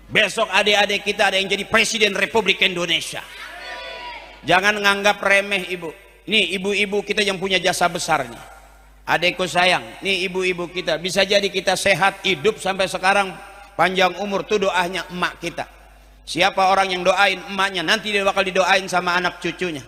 Besok adik-adik kita ada yang jadi Presiden Republik Indonesia. Jangan nganggap remeh Ibu. Nih ibu-ibu kita yang punya jasa besar nih. Adekku sayang, nih ibu-ibu kita. Bisa jadi kita sehat, hidup sampai sekarang panjang umur. Itu doanya emak kita. Siapa orang yang doain emaknya, nanti dia bakal didoain sama anak cucunya.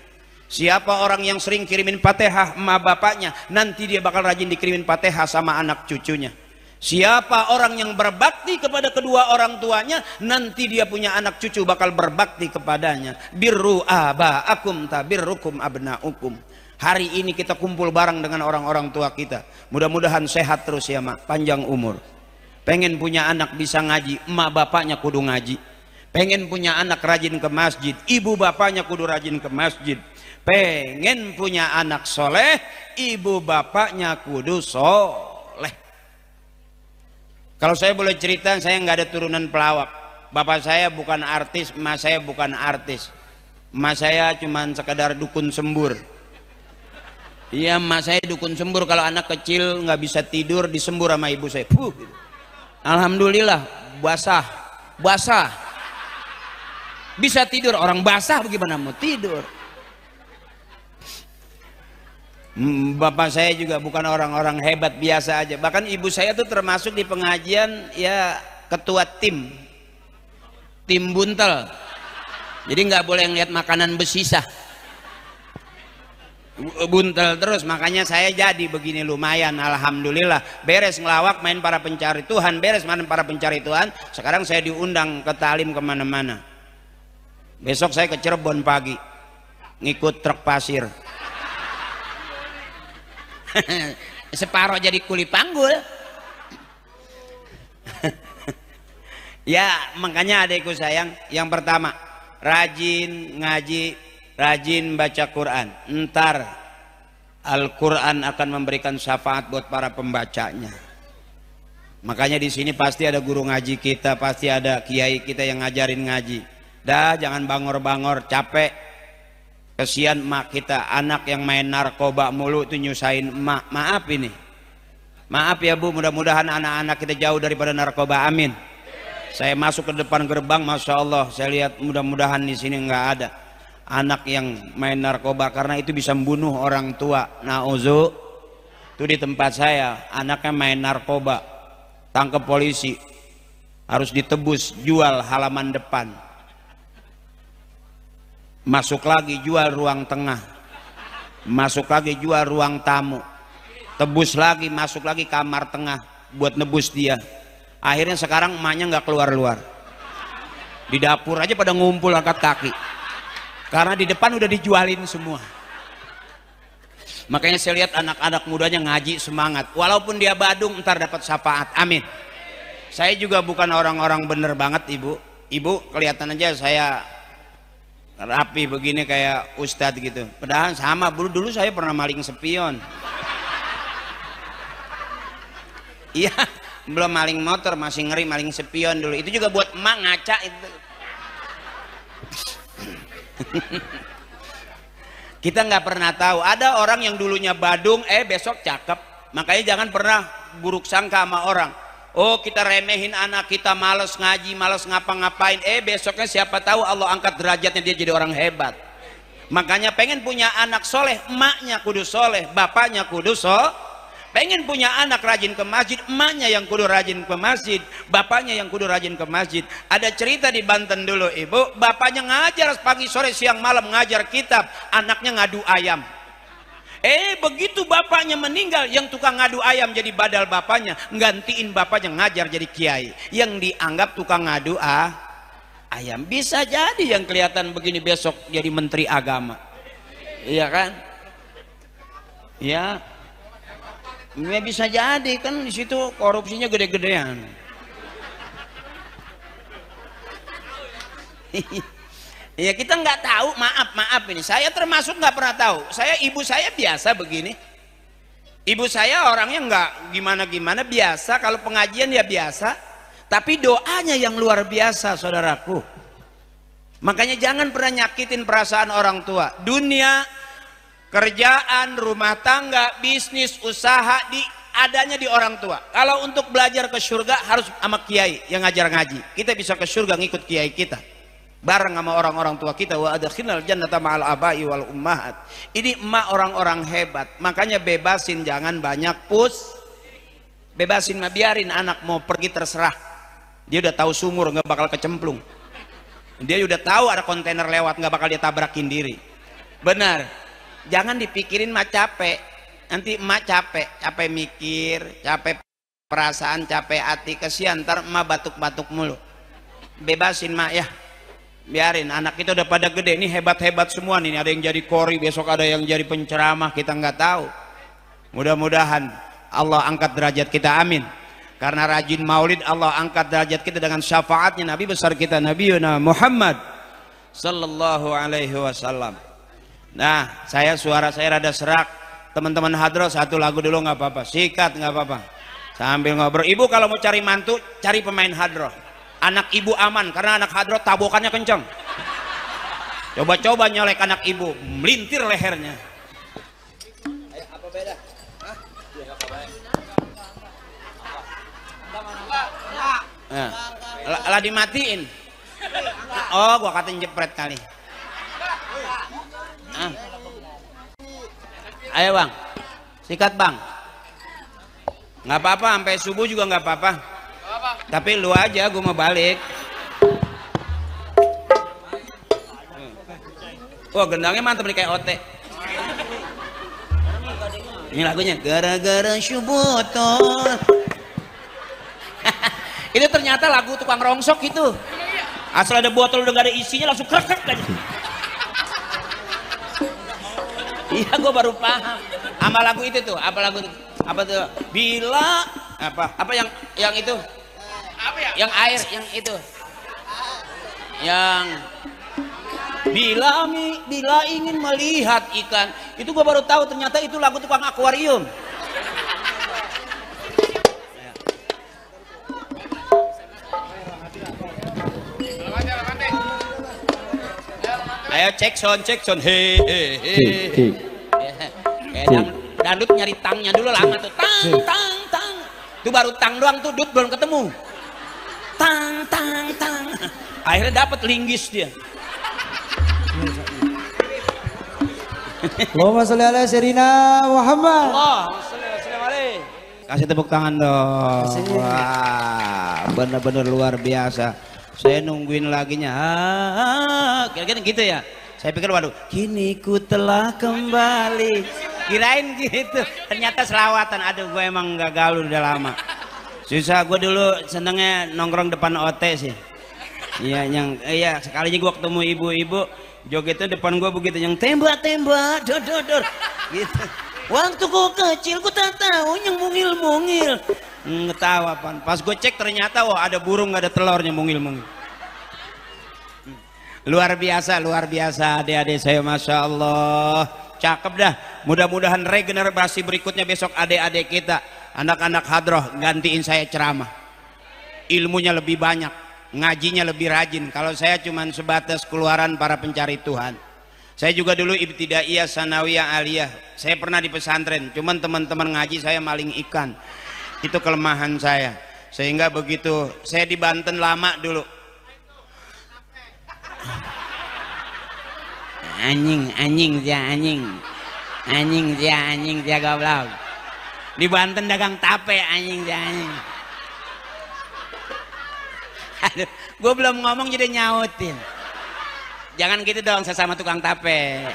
Siapa orang yang sering kirimin Fatihah emak bapaknya, nanti dia bakal rajin dikirimin Fatihah sama anak cucunya. Siapa orang yang berbakti kepada kedua orang tuanya, nanti dia punya anak cucu bakal berbakti kepadanya. Birru aba'akum tabirrukum abna'ukum. Hari ini kita kumpul bareng dengan orang-orang tua kita. Mudah-mudahan sehat terus ya mak, panjang umur. Pengen punya anak bisa ngaji, emak bapaknya kudu ngaji. Pengen punya anak rajin ke masjid, ibu bapaknya kudu rajin ke masjid. Pengen punya anak soleh, ibu bapaknya kudu soleh. Kalau saya boleh cerita, saya nggak ada turunan pelawak. Bapak saya bukan artis, emak saya bukan artis. Emak saya cuman sekedar dukun sembur. Iya, emak saya dukun sembur. Kalau anak kecil nggak bisa tidur, disembur sama ibu saya. Gitu. Alhamdulillah, basah. Bisa tidur, orang basah bagaimana mau tidur? Bapak saya juga bukan orang-orang hebat, biasa aja. Bahkan ibu saya tuh termasuk di pengajian ya ketua tim buntel. Jadi nggak boleh ngeliat makanan bersisa, buntel terus. Makanya saya jadi begini, lumayan, alhamdulillah. Beres ngelawak main para pencari Tuhan, sekarang saya diundang ke talim kemana-mana. Besok saya ke Cirebon pagi ngikut truk pasir. Separoh jadi kuli panggul. Ya makanya adekku sayang, yang pertama rajin ngaji, rajin baca Quran. Ntar Al-Quran akan memberikan syafaat buat para pembacanya. Makanya di sini pasti ada guru ngaji kita, pasti ada kiai kita yang ngajarin ngaji. Dah jangan bangor-bangor, capek. Kesian emak kita, anak yang main narkoba mulu itu nyusahin emak. Maaf ini, maaf ya Bu, mudah-mudahan anak-anak kita jauh daripada narkoba, amin. Saya masuk ke depan gerbang, masya Allah, saya lihat mudah-mudahan di sini nggak ada anak yang main narkoba karena itu bisa membunuh orang tua. Nauzu, itu di tempat saya anaknya main narkoba, tangkap polisi, harus ditebus, jual halaman depan, masuk lagi jual ruang tengah, masuk lagi jual ruang tamu, tebus lagi, masuk lagi kamar tengah buat nebus dia. Akhirnya sekarang emaknya nggak keluar-luar, di dapur aja pada ngumpul angkat kaki karena di depan udah dijualin semua. Makanya saya lihat anak-anak mudanya ngaji semangat, walaupun dia badung ntar dapat syafaat, amin. Saya juga bukan orang-orang bener banget ibu kelihatan aja saya rapi begini kayak ustadz gitu, padahal sama dulu saya pernah maling spion. Iya, belum maling motor, masih ngeri maling spion dulu. Itu juga buat emak ngaca itu. Kita nggak pernah tahu. Ada orang yang dulunya badung, besok cakep. Makanya jangan pernah buruk sangka sama orang. Oh, kita remehin anak kita, males ngaji, males ngapa-ngapain. Besoknya siapa tahu Allah angkat derajatnya, dia jadi orang hebat. Makanya pengen punya anak soleh, emaknya kudu soleh, bapaknya kudu pengen punya anak rajin ke masjid, emaknya yang kudu rajin ke masjid, bapaknya yang kudu rajin ke masjid. Ada cerita di Banten dulu ibu, bapaknya ngajar pagi sore siang malam ngajar kitab, anaknya ngadu ayam. Begitu bapaknya meninggal, yang tukang ngadu ayam jadi badal bapaknya, nggantiin bapaknya ngajar jadi kiai, yang dianggap tukang ngadu ayam. Bisa jadi yang kelihatan begini besok jadi menteri agama, iya kan? Ya, bisa jadi kan, di situ korupsinya gede-gedean. Ya kita nggak tahu, maaf ini saya termasuk nggak pernah tahu. Ibu saya biasa begini, ibu saya orangnya nggak gimana-gimana, biasa. Kalau pengajian ya biasa, tapi doanya yang luar biasa saudaraku. Makanya jangan pernah nyakitin perasaan orang tua. Dunia, kerjaan, rumah tangga, bisnis, usaha adanya di orang tua. Kalau untuk belajar ke surga harus sama kiai yang ngajar ngaji. Kita bisa ke surga ngikut kiai kita, bareng sama orang-orang tua kita. Wa adkhilnal jannata ma'al abai wal ummahat. Ini emak orang-orang hebat. Makanya bebasin, jangan banyak bebasin, biarin anak mau pergi terserah. Dia udah tahu sumur nggak bakal kecemplung. Dia udah tahu ada kontainer lewat nggak bakal dia tabrakin diri. Benar. Jangan dipikirin mah capek, nanti emak capek mikir, capek perasaan, capek hati, kesian ntar emak batuk-batuk mulu. Bebasin mak ya, biarin anak kita udah pada gede, ini hebat-hebat semua nih, ada yang jadi kori, besok ada yang jadi penceramah, kita nggak tahu. Mudah-mudahan Allah angkat derajat kita, amin. Karena rajin maulid, Allah angkat derajat kita dengan syafaatnya Nabi besar kita, Nabi Muhammad sallallahu alaihi wasallam. Nah, suara saya rada serak. Teman-teman hadroh satu lagu dulu nggak apa-apa, sikat nggak apa-apa. Sambil ngobrol. Ibu kalau mau cari mantu, cari pemain hadroh. Anak ibu aman karena anak hadroh tabokannya kenceng. Coba-coba nyolek anak ibu, melintir lehernya. Apa beda? Lah dimatiin. Oh, gua katain jepret kali. Ayo bang, sikat bang. Nggak apa-apa, sampai subuh juga nggak apa-apa. Tapi lu aja, gue mau balik. Wah, gendangnya mantep nih kayak otek. Ini lagunya gara-gara syubuton. Itu ternyata lagu tukang rongsok itu. Asal ada botol udah gak ada isinya langsung krek aja. Iya, gue baru paham. Sama lagu itu tuh, apa lagu itu? Apa tuh? Bila apa yang itu? Apa ya? Yang air, yang itu. Yang bila ingin melihat ikan. Itu gue baru tahu ternyata itu lagu tukang akuarium. Ayo cek sound he. Dangdut nyari tangnya dulu lama tuh, tang. Itu baru tang doang tuh, dut belum ketemu. tang tang tang. Akhirnya dapat linggis dia. Allahumma sholli ala Sayyidina Muhammad. Allahumma sholli alaihi. Kasih tepuk tangan dong. Wah, bener-bener luar biasa. Saya nungguin laginya. Kira-kira gitu ya. Saya pikir waduh, kini ku telah kembali. Kirain gitu. Ternyata selawatan. Aduh, gue emang gak gaul udah lama. Susah, gue dulu senengnya nongkrong depan OT sih. Iya, sekalinya gue ketemu ibu-ibu jogetnya depan gue begitu, yang tembak-tembak, dor-dor gitu. Waktu gue kecil gue tak tahu yang mungil-mungil. Ngetawa apaan. Pas gue cek ternyata wah ada burung gak ada telurnya mungil-mungil. Luar biasa adik-adik saya, Masya Allah. Cakep dah. Mudah-mudahan regenerasi berikutnya besok adik-adik kita, anak-anak hadroh, gantiin saya ceramah. Ilmunya lebih banyak, ngajinya lebih rajin. Kalau saya cuman sebatas keluaran para pencari Tuhan. Saya juga dulu ibtidaiyah, sanawiyah, aliyah. Saya pernah di pesantren, cuman teman-teman ngaji saya maling ikan. Itu kelemahan saya. Sehingga begitu saya di Banten lama dulu. Anjing dia goblok. Di Banten dagang tape anjing. Aduh, gue belum ngomong jadi nyautin. Jangan gitu dong sesama tukang tape.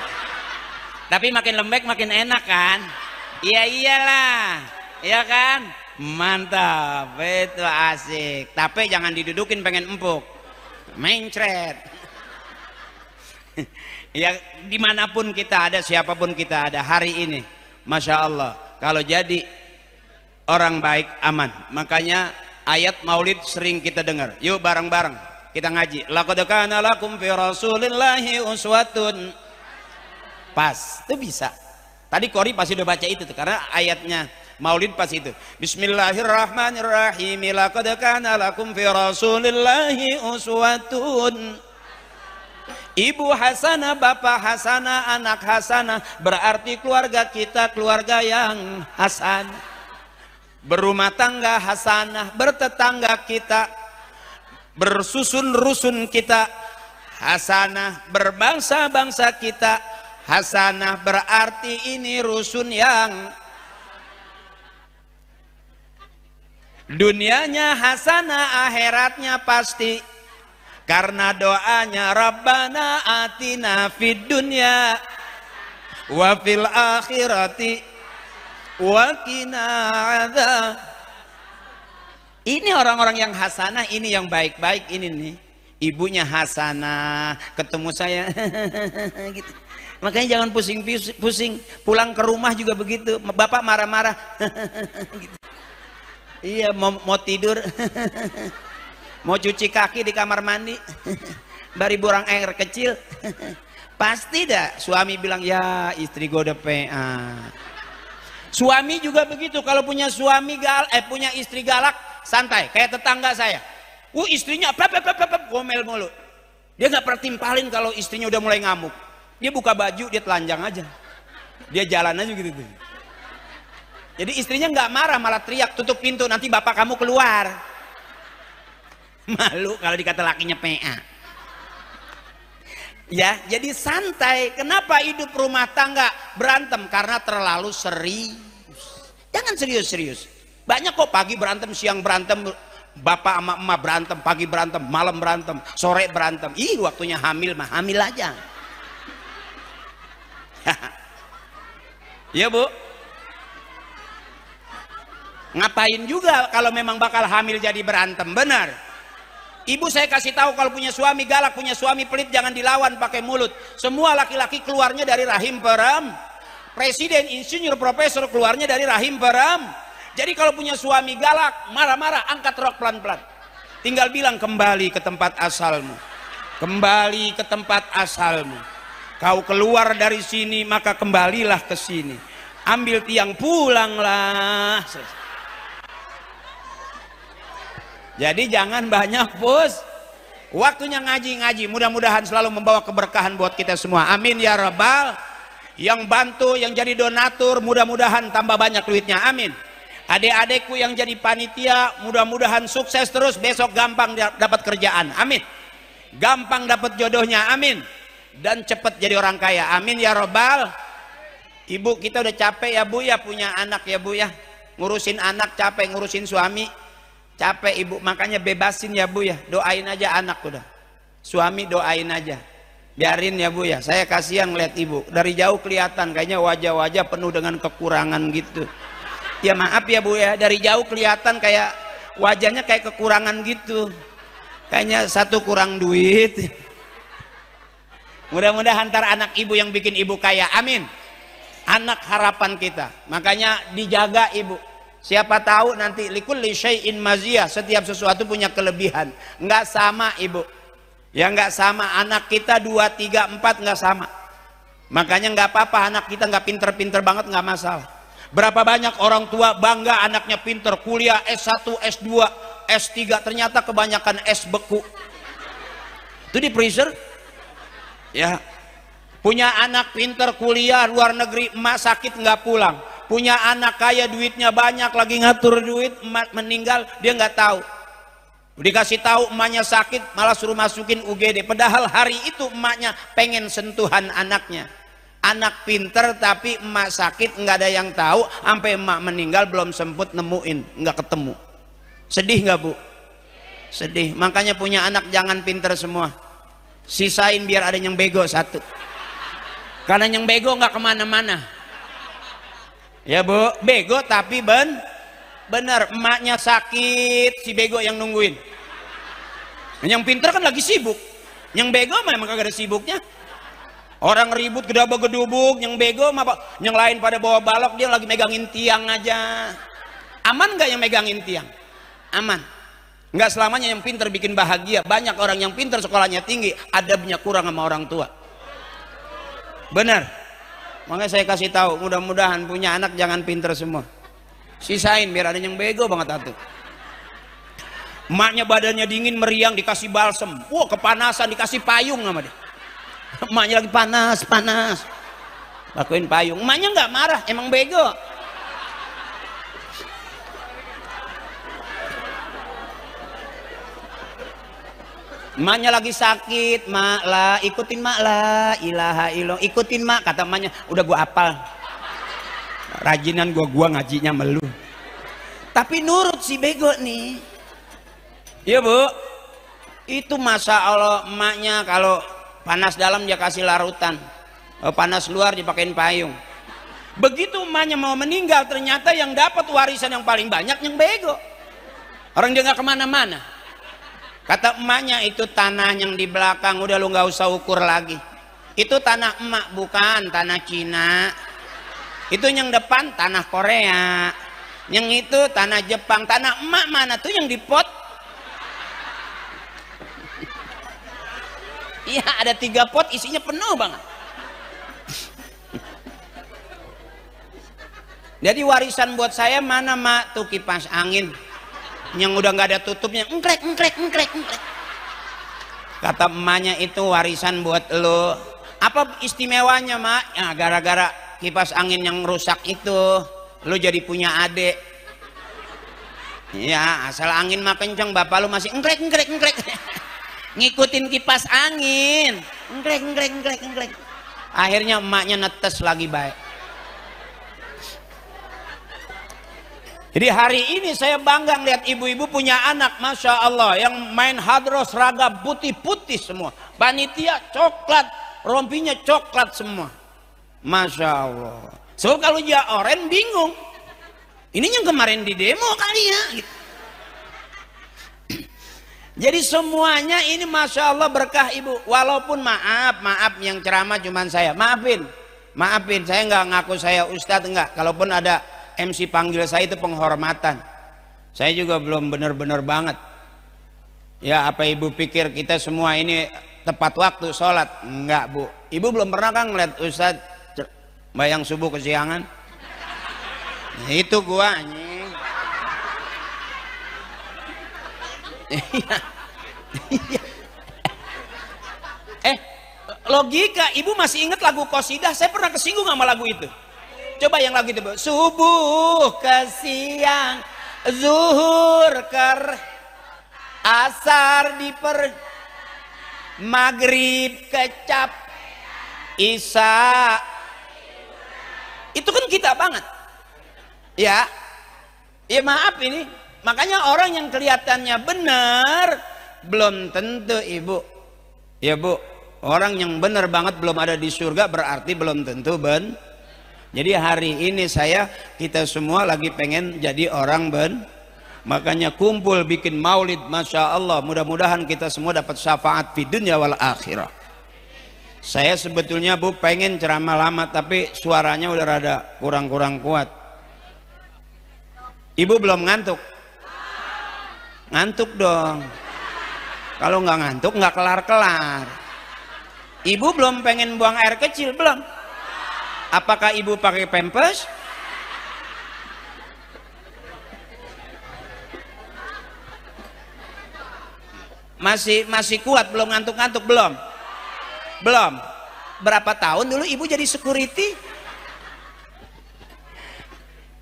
Tapi makin lembek makin enak kan? Iya iyalah, iya kan? Mantap, itu asik. Tape jangan didudukin pengen empuk, mencret. Ya dimanapun kita ada, siapapun kita ada hari ini, Masya Allah. Kalau jadi orang baik aman. Makanya ayat maulid sering kita dengar. Yuk bareng-bareng kita ngaji. Laqad kana lakum fi rasulillahi uswatun. Pas, itu bisa. Tadi Kori pasti udah baca itu tuh, karena ayatnya maulid pas itu. Bismillahirrahmanirrahim. Laqad kana lakum fi rasulillahi uswatun. Ibu Hasanah, bapak Hasanah, anak Hasanah, berarti keluarga kita keluarga yang hasan. Berumah tangga hasanah, bertetangga kita, bersusun rusun kita hasanah, berbangsa-bangsa kita hasanah, berarti ini rusun yang dunianya hasanah, akhiratnya pasti. Karena doanya Rabbana atina fid dunya wa fil akhirati wa qina adzab. Ini orang-orang yang hasanah, ini yang baik-baik ini nih. Ibunya hasanah, ketemu saya gitu. Makanya jangan pusing-pusing, pulang ke rumah juga begitu. Bapak marah-marah gitu. Iya, mau tidur. Mau cuci kaki di kamar mandi, bari buang air kecil, pasti dah suami bilang, ya istri gue udah PA. Suami juga begitu, kalau punya punya istri galak, santai kayak tetangga saya. Istrinya gomel mulu. Dia nggak pernah timpalin kalau istrinya udah mulai ngamuk. Dia buka baju, dia telanjang aja, dia jalan aja gitu tuh. Jadi istrinya nggak marah, malah teriak, tutup pintu nanti bapak kamu keluar. Malu kalau dikata lakinya PA. Ya, jadi santai. Kenapa hidup rumah tangga berantem? Karena terlalu serius. Jangan serius-serius. Banyak kok pagi berantem, siang berantem, bapak sama emak berantem, pagi berantem, malam berantem, sore berantem. Ih, waktunya hamil mah hamil aja. Ya Bu. Ngapain juga kalau memang bakal hamil jadi berantem, benar. Ibu saya kasih tahu, kalau punya suami galak, punya suami pelit, jangan dilawan pakai mulut. Semua laki-laki keluarnya dari rahim peram. Presiden, insinyur, profesor keluarnya dari rahim peram. Jadi kalau punya suami galak, marah-marah, angkat rok pelan-pelan. Tinggal bilang, kembali ke tempat asalmu. Kembali ke tempat asalmu. Kau keluar dari sini, maka kembalilah ke sini. Ambil tiang, pulanglah. Jadi jangan banyak waktunya ngaji-ngaji. Mudah-mudahan selalu membawa keberkahan buat kita semua, amin ya rabbal. Yang bantu, yang jadi donatur, mudah-mudahan tambah banyak duitnya, amin. Adik-adikku yang jadi panitia, mudah-mudahan sukses terus, besok gampang dapat kerjaan, amin. Gampang dapat jodohnya, amin. Dan cepat jadi orang kaya, amin ya robbal. Ibu kita udah capek ya bu ya punya anak ya bu ya, ngurusin anak capek, ngurusin suami capek ibu, makanya bebasin ya bu ya, doain aja anak udah. Suami doain aja, biarin ya bu ya. Saya kasihan ngeliat ibu dari jauh kelihatan kayaknya wajah-wajah penuh dengan kekurangan gitu. Ya maaf ya bu ya, dari jauh kelihatan kayak wajahnya kayak kekurangan gitu, kayaknya satu kurang duit. Mudah-mudahan antar anak ibu yang bikin ibu kaya, amin. Anak harapan kita, makanya dijaga ibu. Siapa tahu nanti likulli syai'in maziyah, setiap sesuatu punya kelebihan, nggak sama ibu. Ya nggak sama, anak kita 2, 3, 4 nggak sama. Makanya nggak apa-apa anak kita nggak pinter-pinter banget, nggak masalah. Berapa banyak orang tua bangga anaknya pinter, kuliah S1, S2, S3, ternyata kebanyakan S beku. Itu di freezer. Ya, punya anak pinter kuliah luar negeri, emak sakit nggak pulang. Punya anak kaya duitnya banyak, lagi ngatur duit, emak meninggal dia nggak tahu. Dikasih tahu emaknya sakit, malah suruh masukin UGD. Padahal hari itu emaknya pengen sentuhan anaknya. Anak pinter tapi emak sakit, nggak ada yang tahu, sampai emak meninggal belum semput nemuin, nggak ketemu. Sedih nggak bu? Sedih. Makanya punya anak jangan pinter semua, sisain biar ada yang bego satu. Karena yang bego nggak kemana-mana. Ya bu, bego tapi bener, emaknya sakit, si bego yang nungguin. Yang pinter kan lagi sibuk, yang bego memang kagak ada sibuknya. Orang ribut gedabak-gedubuk, yang bego mah yang lain pada bawa balok, dia lagi megangin tiang aja. Aman nggak yang megangin tiang? Aman. Nggak selamanya yang pinter bikin bahagia. Banyak orang yang pinter sekolahnya tinggi, adabnya kurang sama orang tua. Bener. Makanya saya kasih tahu, mudah-mudahan punya anak jangan pinter semua, sisain biar ada yang bego banget atuh. Emaknya badannya dingin meriang, dikasih balsem, wah kepanasan, dikasih payung sama dia. Emaknya lagi panas, lakuin payung. Emaknya nggak marah, emang bego. Emaknya lagi sakit, mak lah, ikutin mak lah, ilaha illallah, ikutin mak, kata emaknya. Udah gua apal, rajinan gua ngajinya melu. Tapi nurut si bego nih. Iya bu, itu masa Allah emaknya kalau panas dalam dia kasih larutan, panas luar dipakein payung. Begitu emaknya mau meninggal, ternyata yang dapat warisan yang paling banyak yang bego. Orang dia nggak kemana-mana. Kata emaknya, itu tanah yang di belakang udah lu nggak usah ukur lagi. Itu tanah emak, bukan tanah Cina. Itu yang depan tanah Korea. Yang itu tanah Jepang. Tanah emak mana tuh yang di pot? Iya, ada 3 pot isinya penuh banget. Jadi warisan buat saya mana mak? Tuh kipas angin yang udah nggak ada tutupnya, engklek. Kata emaknya, itu warisan buat lo. Apa istimewanya mak? Ya gara-gara kipas angin yang rusak itu lo jadi punya adik. Ya asal angin mah kenceng, bapak lo masih engklek. Ngikutin kipas angin, engklek. Akhirnya emaknya netes lagi baik. Jadi hari ini saya bangga lihat ibu-ibu punya anak, masya Allah, yang main hadros seragam putih-putih semua, panitia coklat, rompinya coklat semua, masya Allah. So kalau dia oren bingung, ini yang kemarin di demo kali ya. Gitu. Jadi semuanya ini masya Allah berkah ibu. Walaupun maaf yang ceramah cuman saya, maafin, saya nggak ngaku saya ustadz, enggak. Kalaupun ada MC panggil saya itu penghormatan. Saya juga belum benar-benar banget. Ya apa ibu pikir kita semua ini tepat waktu sholat? Enggak bu. Ibu belum pernah kan ngeliat ustadz bayang subuh kesiangan? Nah, itu gua anjing. Logika, ibu masih ingat lagu Qasidah? Saya pernah kesinggung sama lagu itu. Coba yang lagu itu, Bu. Subuh ke siang, zuhur ke asar diper, maghrib kecap, isya. Itu kan kita banget. Ya. Ya maaf ini. Makanya orang yang kelihatannya benar belum tentu, Ibu. Ya, Bu. Orang yang benar banget belum ada di surga berarti belum tentu Jadi hari ini kita semua lagi pengen jadi orang makanya kumpul bikin maulid, Masya Allah. Mudah-mudahan kita semua dapat syafaat di dunia wal akhirah. Saya sebetulnya, Bu, pengen ceramah lama tapi suaranya udah rada kurang-kurang kuat. Ibu belum ngantuk? Ngantuk dong. Kalau nggak ngantuk nggak kelar-kelar. Ibu belum pengen buang air kecil? Belum. Apakah ibu pakai pampers? Masih kuat, belum ngantuk-ngantuk? Belum. Berapa tahun dulu ibu jadi security?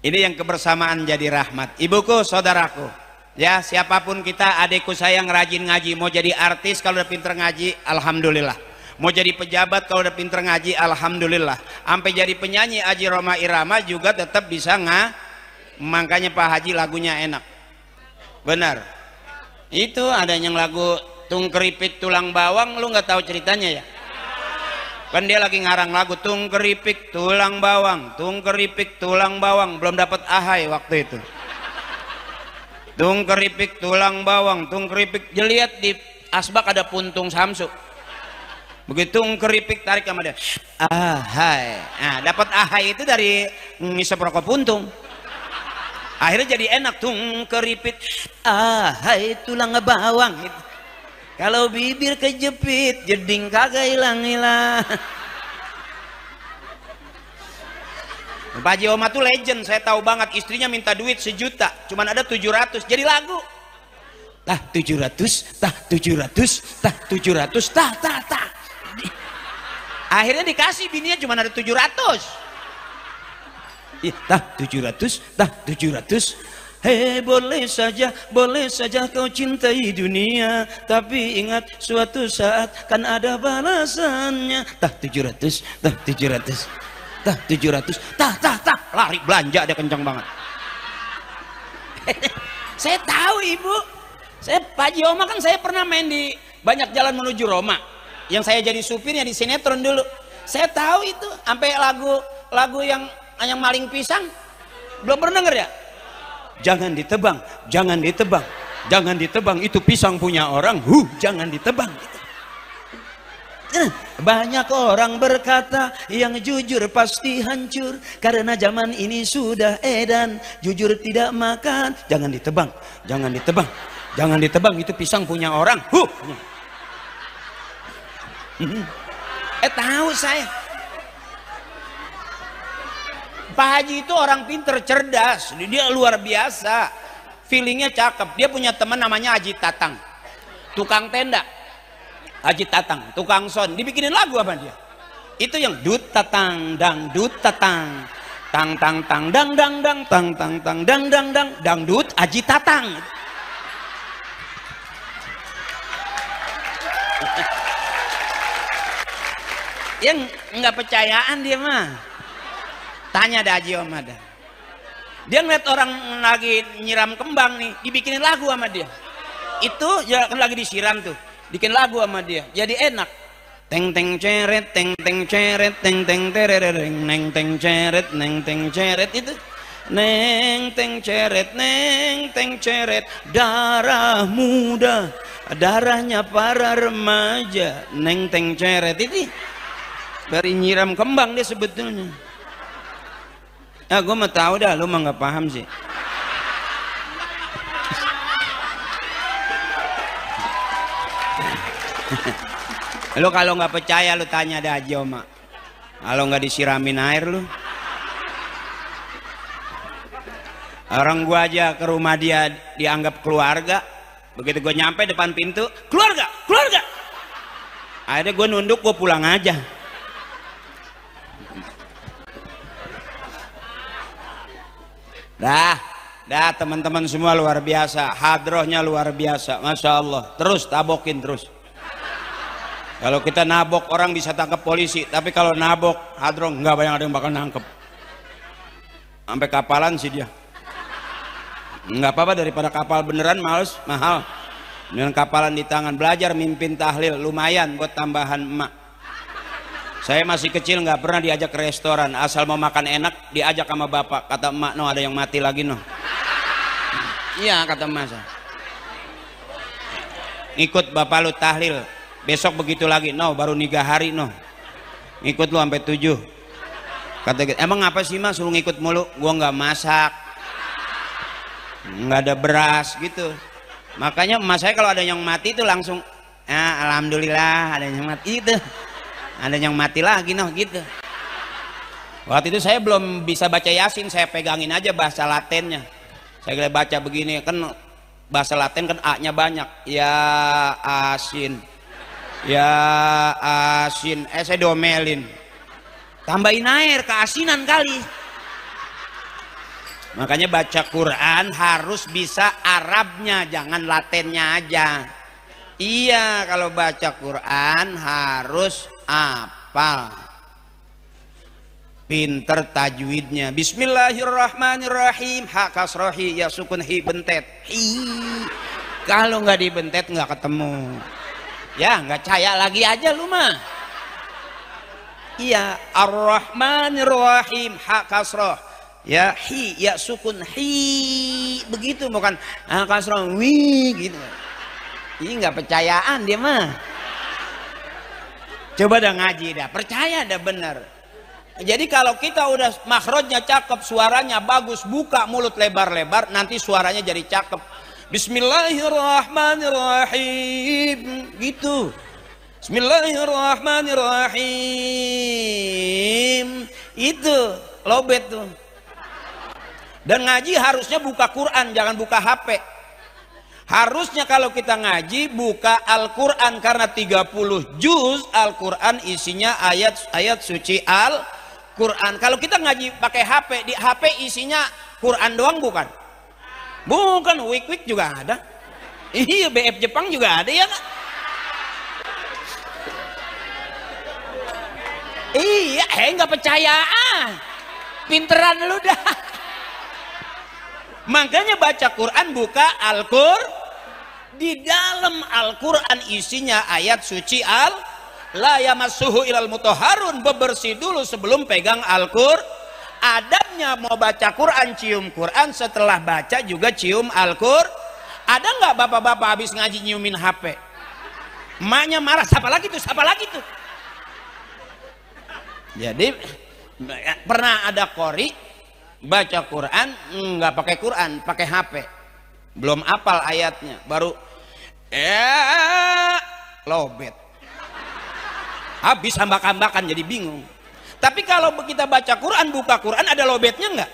Ini yang kebersamaan jadi rahmat. Ibuku, saudaraku, ya, siapapun kita, adikku sayang rajin ngaji. Mau jadi artis kalau udah pinter ngaji, alhamdulillah. Mau jadi pejabat kalau udah pinter ngaji, alhamdulillah. Sampai jadi penyanyi Haji Roma Irama juga tetap bisa makanya Pak Haji lagunya enak. Benar. Itu ada yang lagu Tung Keripik Tulang Bawang, lu nggak tahu ceritanya ya? Kan dia lagi ngarang lagu Tung Keripik Tulang Bawang, Tung Keripik Tulang Bawang, belum dapat ahai waktu itu. Tung keripik tulang bawang, tung keripik. Lihat di asbak ada puntung samsu. Begitu keripik tarik sama dia, ahai. Nah, dapat ahai itu dari ngisep rokok puntung. Akhirnya jadi enak, tung keripik, ahai tulang bawang. Kalau bibir kejepit, jeding kagak hilang-hilang. Pak Haji Omah tuh legend, saya tahu banget. Istrinya minta duit 1 juta, cuman ada 700, jadi lagu. Tah 700, tah 700, tah 700, tah. Akhirnya dikasih, bininya cuma ada 700. Tah 700, tah 700. Hei, boleh saja kau cintai dunia, tapi ingat suatu saat kan ada balasannya. Tah 700, tah 700, tah 700, tah. Lari belanja dia kencang banget. Saya tahu, Ibu. Saya Pak Haji Omah kan saya pernah main di Banyak Jalan Menuju Roma. Yang saya jadi supirnya di sinetron dulu. Saya tahu itu, sampai lagu yang maling pisang. Belum pernah denger ya? Jangan ditebang, jangan ditebang, jangan ditebang, itu pisang punya orang. Jangan ditebang. Banyak orang berkata yang jujur pasti hancur, karena zaman ini sudah edan jujur tidak makan. Jangan ditebang, jangan ditebang, jangan ditebang, itu pisang punya orang. Tahu saya. Pak Haji itu orang pinter, cerdas, dia luar biasa, feelingnya cakep. Dia punya teman namanya Haji Tatang, tukang tenda. Haji Tatang, tukang son, dibikinin lagu apa dia? Itu yang dut tatang dang dut tatang, tang tang tang dang dang dang, tang tang tang dang dang dang, dangdut Haji Tatang. Yang nggak percayaan dia mah, tanya dah Haji Omah dah. Dia ngeliat orang lagi nyiram kembang nih, dibikinin lagu sama dia. Itu ya kan lagi disiram tuh, bikin lagu sama dia, jadi enak. Teng teng ceret, teng teng ceret, teng teng terereng, neng teng ceret, neng teng ceret, itu neng teng ceret, darah muda, darahnya para remaja, neng teng ceret. Itu dari nyiram kembang dia sebetulnya. Ya gue mah tahu dah, lu mah nggak paham sih. Lu kalau nggak percaya lu tanya dah Haji Omah. Kalau nggak disiramin air lu. Orang gua aja ke rumah dia dianggap keluarga. Begitu gua nyampe depan pintu, keluarga, keluarga. Akhirnya gua nunduk, gua pulang aja. Dah teman-teman semua luar biasa, hadrohnya luar biasa, masya Allah. Terus tabokin terus. Kalau kita nabok orang bisa tangkap polisi, tapi kalau nabok hadroh nggak banyak ada yang bakal nangkep. Sampai kapalan sih dia. Nggak apa-apa, daripada kapal beneran males, mahal. Dengan kapalan di tangan, belajar mimpin tahlil lumayan buat tambahan emak. Saya masih kecil nggak pernah diajak ke restoran, asal mau makan enak diajak sama bapak. Kata emak, no ada yang mati lagi no. Iya kata emak saya. Ikut bapak lu tahlil, besok begitu lagi, no baru 3 hari no. Ikut lu sampai 7. Kata gitu, emang apa sih mas suruh ngikut mulu? Gua nggak masak, nggak ada beras gitu. Makanya emak saya kalau ada yang mati itu langsung, alhamdulillah ada yang mati itu. Ada yang mati lagi noh gitu. Waktu itu saya belum bisa baca Yasin, saya pegangin aja bahasa Latinnya. Saya baca begini, kan bahasa Latin kan A-nya banyak. Ya asin. Ya asin. Saya domelin. Tambahin air, keasinan kali. Makanya baca Quran harus bisa Arabnya, jangan Latinnya aja. Iya, kalau baca Quran harus apal, pinter tajwidnya. Bismillahirrahmanirrahim, hak kasrohi ya sukun hi bentet. Kalau nggak dibentet nggak ketemu. Ya nggak caya lagi aja lu mah. Iya, ar-rahmanirrahim, hak kasroh ya hi ya sukun hi, begitu bukan kasroh wi gitu. Ini nggak percayaan dia mah. Coba dah ngaji dah, percaya dah bener. Jadi kalau kita udah makhrajnya cakep, suaranya bagus, buka mulut lebar-lebar, nanti suaranya jadi cakep. Bismillahirrahmanirrahim gitu. Bismillahirrahmanirrahim. Itu lobet tuh. Dan ngaji harusnya buka Quran, jangan buka HP. Harusnya kalau kita ngaji buka Al-Quran, karena 30 juz Al-Quran isinya ayat-ayat suci Al-Quran. Kalau kita ngaji pakai HP, di HP isinya Quran doang bukan? Bukan, wik-wik juga ada. Iya, BF Jepang juga ada ya kan? Iya, nggak percaya pinteran lu dah. Makanya baca Quran buka Al-Quran. Di dalam Al-Quran isinya ayat suci la yamassuhu ilal mutahharun, bebersih dulu sebelum pegang Al-Quran. Adabnya mau baca Quran cium Quran, setelah baca juga cium Al-Quran. Ada nggak bapak-bapak habis ngaji nyiumin HP? Emaknya marah, siapa lagi tuh? Jadi pernah ada qori baca Quran nggak pakai Quran, pakai HP, belum apal ayatnya, baru lobet, habis hambak-hambakan jadi bingung. Tapi kalau kita baca Quran, buka Quran, ada lobetnya nggak?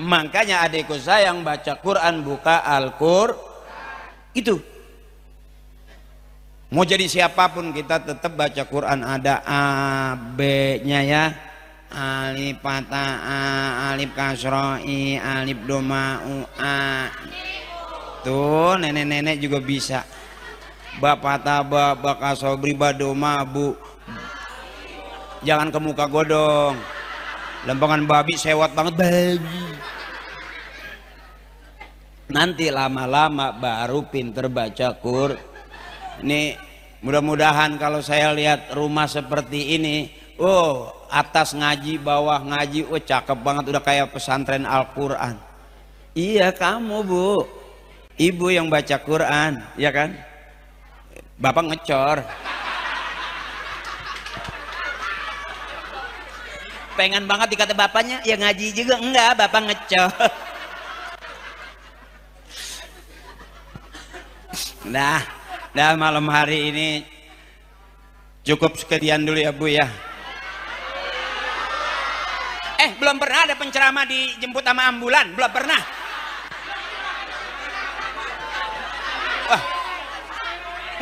Makanya adikku sayang, baca Quran buka Al-Quran. Itu mau jadi siapapun kita tetap baca Quran, ada A B-nya ya. Alif patah A, alif kasroh I, alif doma U A. Tuh nenek-nenek juga bisa. Ba patah ba, ba kasroh beri ba doma bu. Jangan ke muka godong. Lempengan babi sewot banget babi. Nanti lama-lama baru pinter baca Quran. Nih mudah-mudahan kalau saya lihat rumah seperti ini, atas ngaji, bawah ngaji, cakep banget, udah kayak pesantren Al-Quran. Iya kamu bu, ibu yang baca Quran, ya kan? Bapak ngecor. Pengen banget dikata bapaknya, ya ngaji juga enggak, bapak ngecor. Nah malam hari ini cukup sekian dulu ya bu ya. Belum pernah ada penceramah dijemput sama ambulan, belum pernah. Wah,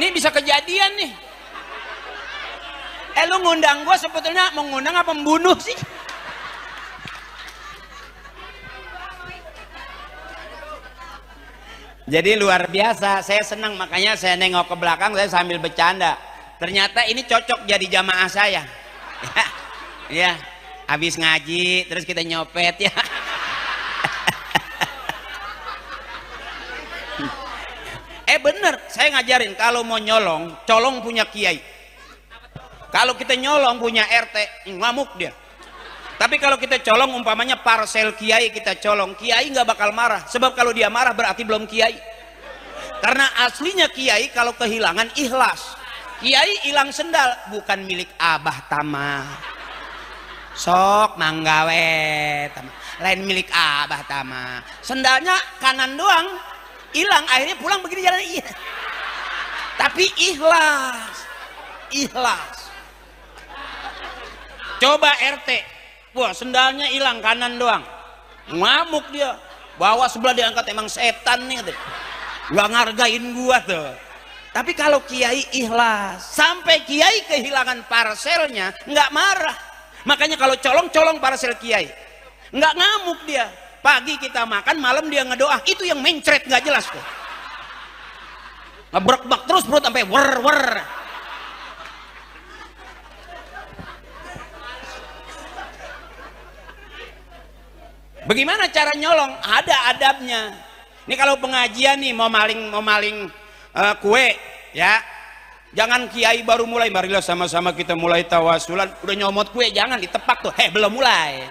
ini bisa kejadian nih. Lu ngundang gue sebetulnya mau ngundang apa membunuh sih? Jadi luar biasa, saya senang, makanya saya nengok ke belakang, saya sambil bercanda. Ternyata ini cocok jadi jamaah saya. Ya, habis ngaji terus kita nyopet ya. Bener, saya ngajarin kalau mau nyolong, colong punya kiai. Kalau kita nyolong punya RT, ngamuk dia. Tapi kalau kita colong umpamanya parsel kiai, kita colong, kiai nggak bakal marah. Sebab kalau dia marah berarti belum kiai. Karena aslinya kiai kalau kehilangan ikhlas. Kiai hilang sendal bukan milik Abah Tama. Sok manggawe Tama. Lain milik Abah Tama. Sendalnya kanan doang. Hilang, akhirnya pulang begini jalan, iya. Tapi ikhlas. Coba RT, wah sendalnya hilang kanan doang, ngamuk dia, bawa sebelah diangkat, emang setan nih, nggak ngargain gua tuh. Tapi kalau kiai ikhlas, sampai kiai kehilangan parselnya nggak marah. Makanya kalau colong parcel kiai, nggak ngamuk dia. Pagi kita makan, malam dia ngedoa, itu yang mencret nggak jelas tuh, ngebrek-bak terus perut sampai wer. Bagaimana cara nyolong? Ada adabnya. Ini kalau pengajian nih mau maling kue ya, jangan kiai baru mulai, marilah sama-sama kita mulai tawasulan, udah nyomot kue jangan ditepak tuh, belum mulai.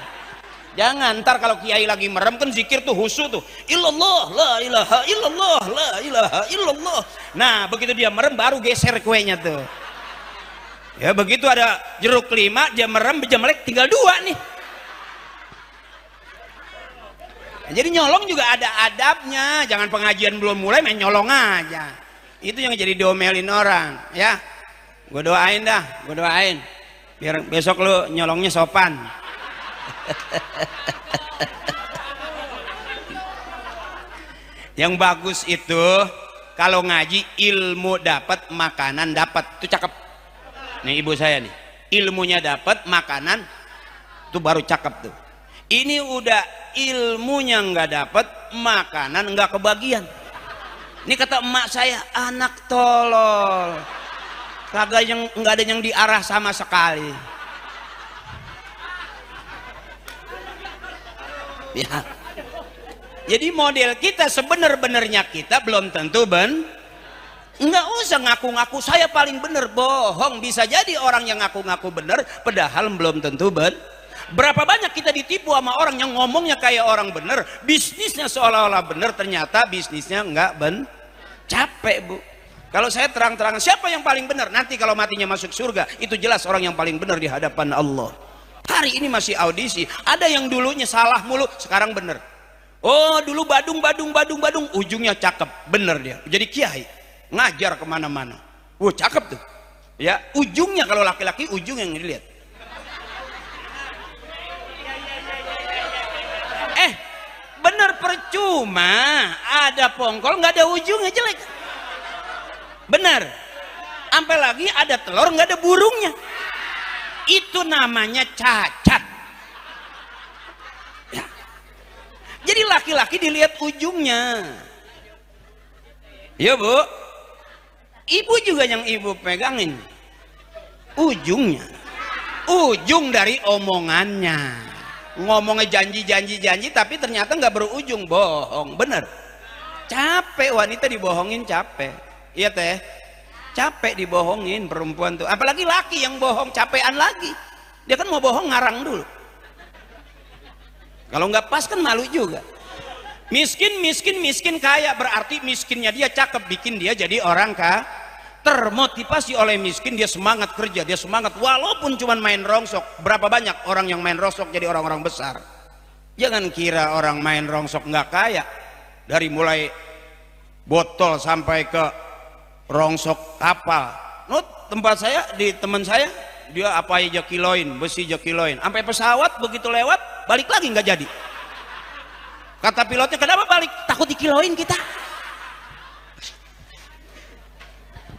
Jangan, ntar kalau kiai lagi merem kan zikir tuh husu tuh, illallah la ilaha illallah la ilaha illallah. Nah begitu dia merem baru geser kuenya tuh. Ya begitu ada jeruk 5 dia merem, dia melek tinggal 2 nih. Jadi nyolong juga ada adabnya, jangan pengajian belum mulai main nyolong aja. Itu yang jadi diomelin orang ya. Gue doain biar besok lu nyolongnya sopan. Yang bagus itu kalau ngaji ilmu dapat, makanan dapat, itu cakep. Nih ibu saya nih, ilmunya dapat, makanan itu baru cakep tuh. Ini udah ilmunya nggak dapat, makanan nggak kebagian. Ini kata emak saya, anak tolol, nggak ada yang diarah sama sekali. Ya. Jadi model kita sebenar-benarnya kita belum tentu nggak usah ngaku-ngaku saya paling benar, bohong. Bisa jadi orang yang ngaku-ngaku benar padahal belum tentu Berapa banyak kita ditipu sama orang yang ngomongnya kayak orang benar, bisnisnya seolah-olah benar, ternyata bisnisnya nggak capek bu. Kalau saya terang-terangan siapa yang paling benar, nanti kalau matinya masuk surga itu jelas orang yang paling benar di hadapan Allah. Hari ini masih audisi, ada yang dulunya salah mulu sekarang benar. Oh dulu badung, ujungnya cakep, bener dia jadi kiai, ngajar kemana-mana. Cakep tuh ya, ujungnya kalau laki-laki ujung yang dilihat. Bener, percuma ada pongkol nggak ada ujungnya, jelek. Bener, sampai lagi ada telur nggak ada burungnya, itu namanya cacat ya. Jadi laki-laki dilihat ujungnya ya bu. Ibu juga yang ibu pegangin ujungnya, ujung dari omongannya. Ngomongnya janji tapi ternyata nggak berujung, bohong. Bener, capek wanita dibohongin, capek. Iya teh, capek dibohongin perempuan tuh, apalagi laki yang bohong capean lagi. Dia kan mau bohong ngarang dulu, kalau nggak pas kan malu juga. Miskin kaya, berarti miskinnya dia cakep, bikin dia jadi orang termotivasi oleh miskin, dia semangat kerja, dia semangat walaupun cuma main rongsok. Berapa banyak orang yang main rongsok jadi orang-orang besar. Jangan kira orang main rongsok nggak kaya, dari mulai botol sampai ke rongsok kapal. Tempat saya, di teman saya, dia apa aja kiloin, besi aja kiloin, sampai pesawat begitu lewat balik lagi nggak jadi. Kata pilotnya, kenapa balik? Takut dikiloin kita.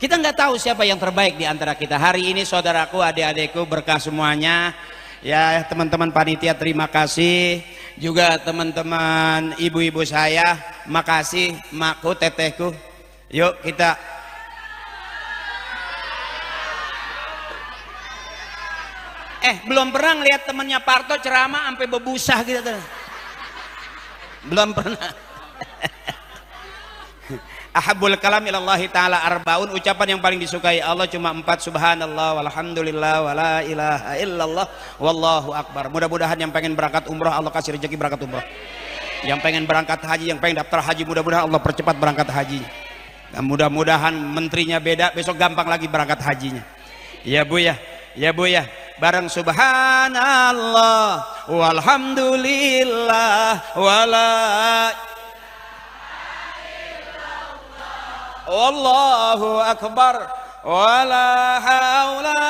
Kita nggak tahu siapa yang terbaik di antara kita. Hari ini saudaraku, adik-adikku, berkah semuanya. Ya teman-teman panitia terima kasih. juga teman-teman ibu-ibu saya, makasih makku tetehku. Yuk kita belum pernah lihat temennya Parto ceramah sampai bebusah gitu tuh. Belum pernah. Ahabbul kalam ilallahi ta'ala arbaun, ucapan yang paling disukai Allah cuma 4, subhanallah walhamdulillah wala ilaha illallah wallahu akbar. Mudah-mudahan yang pengen berangkat umrah Allah kasih rezeki berangkat umrah, yang pengen berangkat haji, yang pengen daftar haji, mudah-mudahan Allah percepat berangkat hajinya. Dan mudah-mudahan menterinya beda, besok gampang lagi berangkat hajinya. Ya Bu ya, ya Bu ya, bareng subhanallah walhamdulillah wala Allahu akbar wala haula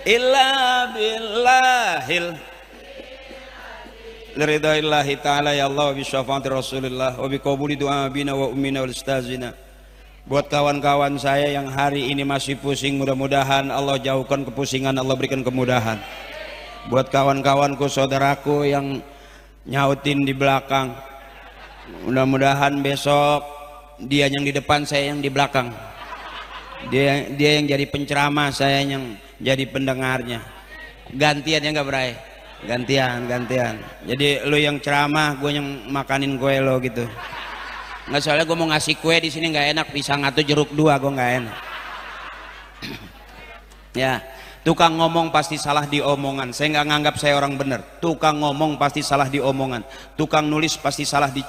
illa billahil liridaillahi ta'ala ya Allah, bi syafaati Rasulillah wa bi qabuli du'a bina wa ummina wal ustazina. Buat kawan-kawan saya yang hari ini masih pusing, mudah-mudahan Allah jauhkan kepusingan, Allah berikan kemudahan. Buat kawan-kawanku, saudaraku yang nyautin di belakang, mudah-mudahan besok dia yang di depan, saya yang di belakang. Dia yang jadi penceramah, saya yang jadi pendengarnya. Gantian ya nggak Bray? Gantian. Jadi lu yang ceramah, gue yang makanin kue lo gitu. Nggak, soalnya gue mau ngasih kue di sini nggak enak, pisang atau jeruk 2 gue nggak enak. Ya, tukang ngomong pasti salah di omongan. Saya nggak nganggap saya orang benar. Tukang ngomong pasti salah di omongan. Tukang nulis pasti salah di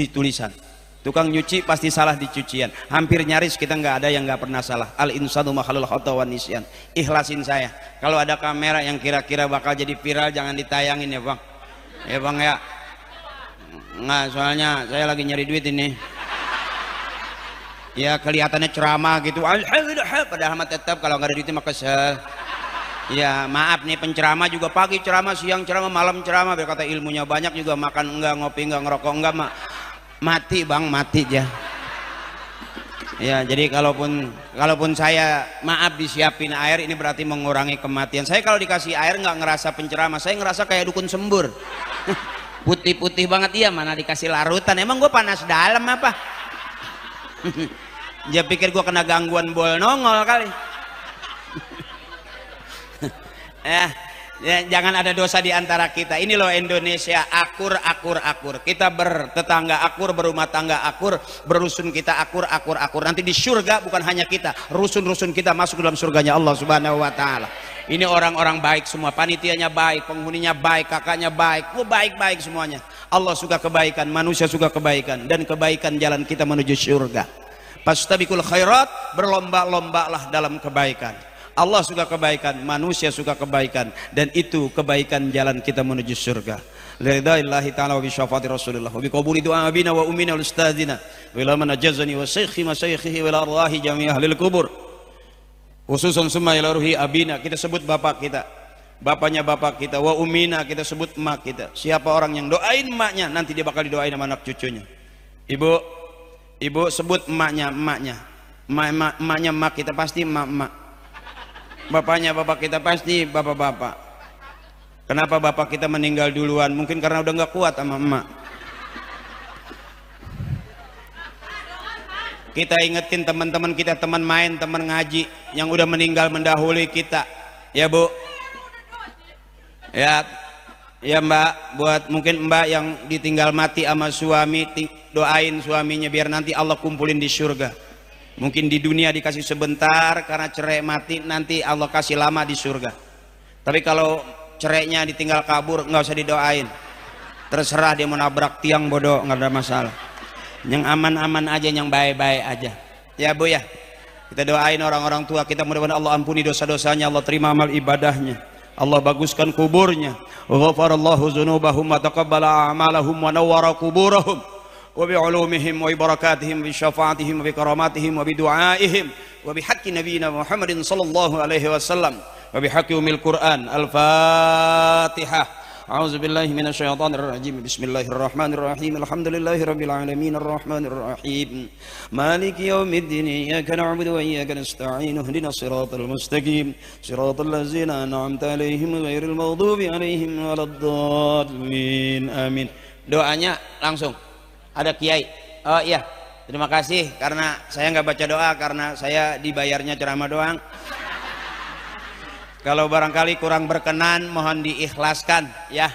tulisan. Tukang nyuci pasti salah di cucian. Hampir nyaris kita nggak ada yang nggak pernah salah. Al insanu makhlul khata wan nisyan. Ikhlasin saya. Kalau ada kamera yang kira-kira bakal jadi viral, jangan ditayangin ya Bang. Ya Bang ya. Nggak, soalnya saya lagi nyari duit ini. Ya kelihatannya ceramah gitu, padahal mah tetap kalau nggak ada duitnya mah kesel. Ya maaf nih, penceramah juga pagi ceramah, siang ceramah, malam ceramah, biar kata ilmunya banyak juga makan enggak, ngopi enggak, ngerokok enggak, mati Bang, mati aja. Ya jadi kalaupun saya maaf disiapin air, ini berarti mengurangi kematian. Saya kalau dikasih air nggak ngerasa penceramah, saya ngerasa kayak dukun sembur. Putih-putih banget, iya, mana dikasih larutan, emang gue panas dalam apa? Dia pikir gue kena gangguan bol nongol kali. Ya, jangan ada dosa di antara kita. Ini loh Indonesia, akur. Kita bertetangga akur, berumah tangga akur, berusun kita akur. Nanti di surga bukan hanya kita, rusun-rusun kita masuk dalam surganya Allah Subhanahu wa taala. Ini orang-orang baik semua, panitianya baik, penghuninya baik, kakaknya baik, baik semuanya. Allah suka kebaikan, manusia suka kebaikan, dan kebaikan jalan kita menuju surga. Fastabiqul khairat, berlomba-lombalah dalam kebaikan. Allah suka kebaikan, manusia suka kebaikan, dan itu kebaikan jalan kita menuju surga. Lillahi ta'ala wa bi syafaati Rasulillah wa bi qabuli du'a abina wa ummina wal ustadzina wa ila man ajazani wa shaykhi masyayikhi wa ila arwahi jami'ah lil kubur. Khususan summa ila ruhi abina, kita sebut bapak kita, bapaknya bapak kita, wa ummina, kita sebut emak kita. Siapa orang yang doain emaknya, nanti dia bakal didoain sama anak cucunya. Ibu sebut emaknya emak kita pasti emak. Bapaknya bapak kita pasti bapak-bapak. Kenapa bapak kita meninggal duluan? Mungkin karena udah nggak kuat sama emak. Kita ingetin teman-teman kita, teman main, teman ngaji yang udah meninggal mendahului kita, ya Bu. Ya Mbak, buat mungkin Mbak yang ditinggal mati sama suami, doain suaminya biar nanti Allah kumpulin di surga. Mungkin di dunia dikasih sebentar karena cerai mati, nanti Allah kasih lama di surga. Tapi kalau cerainya ditinggal kabur, nggak usah didoain. Terserah dia mau nabrak tiang bodoh, nggak ada masalah. Yang aman-aman aja, yang baik-baik aja. Ya Bu ya. Kita doain orang-orang tua kita, mudah-mudahan Allah ampuni dosa-dosanya, Allah terima amal ibadahnya, Allah baguskan kuburnya. Ghafarallahu dzunubahum wa taqabbala a'malahum wa nawwara kuburahum. وبعلومهم وبركاتهم وبشفاعتهم وبكراماتهم وبدعائهم وبحق نبينا محمد صلى الله عليه وسلم وبحق أم القرآن. الفاتحة. A'udzubillahi minasyaitonirrajim. Bismillahirrahmanirrahim. Alhamdulillahirabbil alamin arrahmanir rahim. Maliki yaumiddin. Iyyaka na'budu wa iyyaka nasta'in. Ihdinas siratal mustaqim. Siratal ladzina an'amta 'alaihim ghairil maghdubi 'alaihim waladdallin. Amin. Doanya langsung. Ada kiai. Oh iya. Terima kasih karena saya nggak baca doa karena saya dibayarnya ceramah doang. Kalau barangkali kurang berkenan mohon diikhlaskan ya,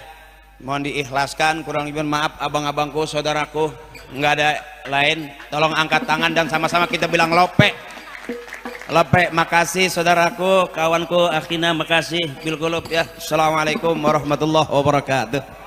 mohon diikhlaskan, kurang lebih maaf abang-abangku, saudaraku, nggak ada lain, tolong angkat tangan dan sama-sama kita bilang lope. Lope, makasih saudaraku, kawanku, akhina, makasih bil qulub ya. Assalamualaikum warahmatullahi wabarakatuh.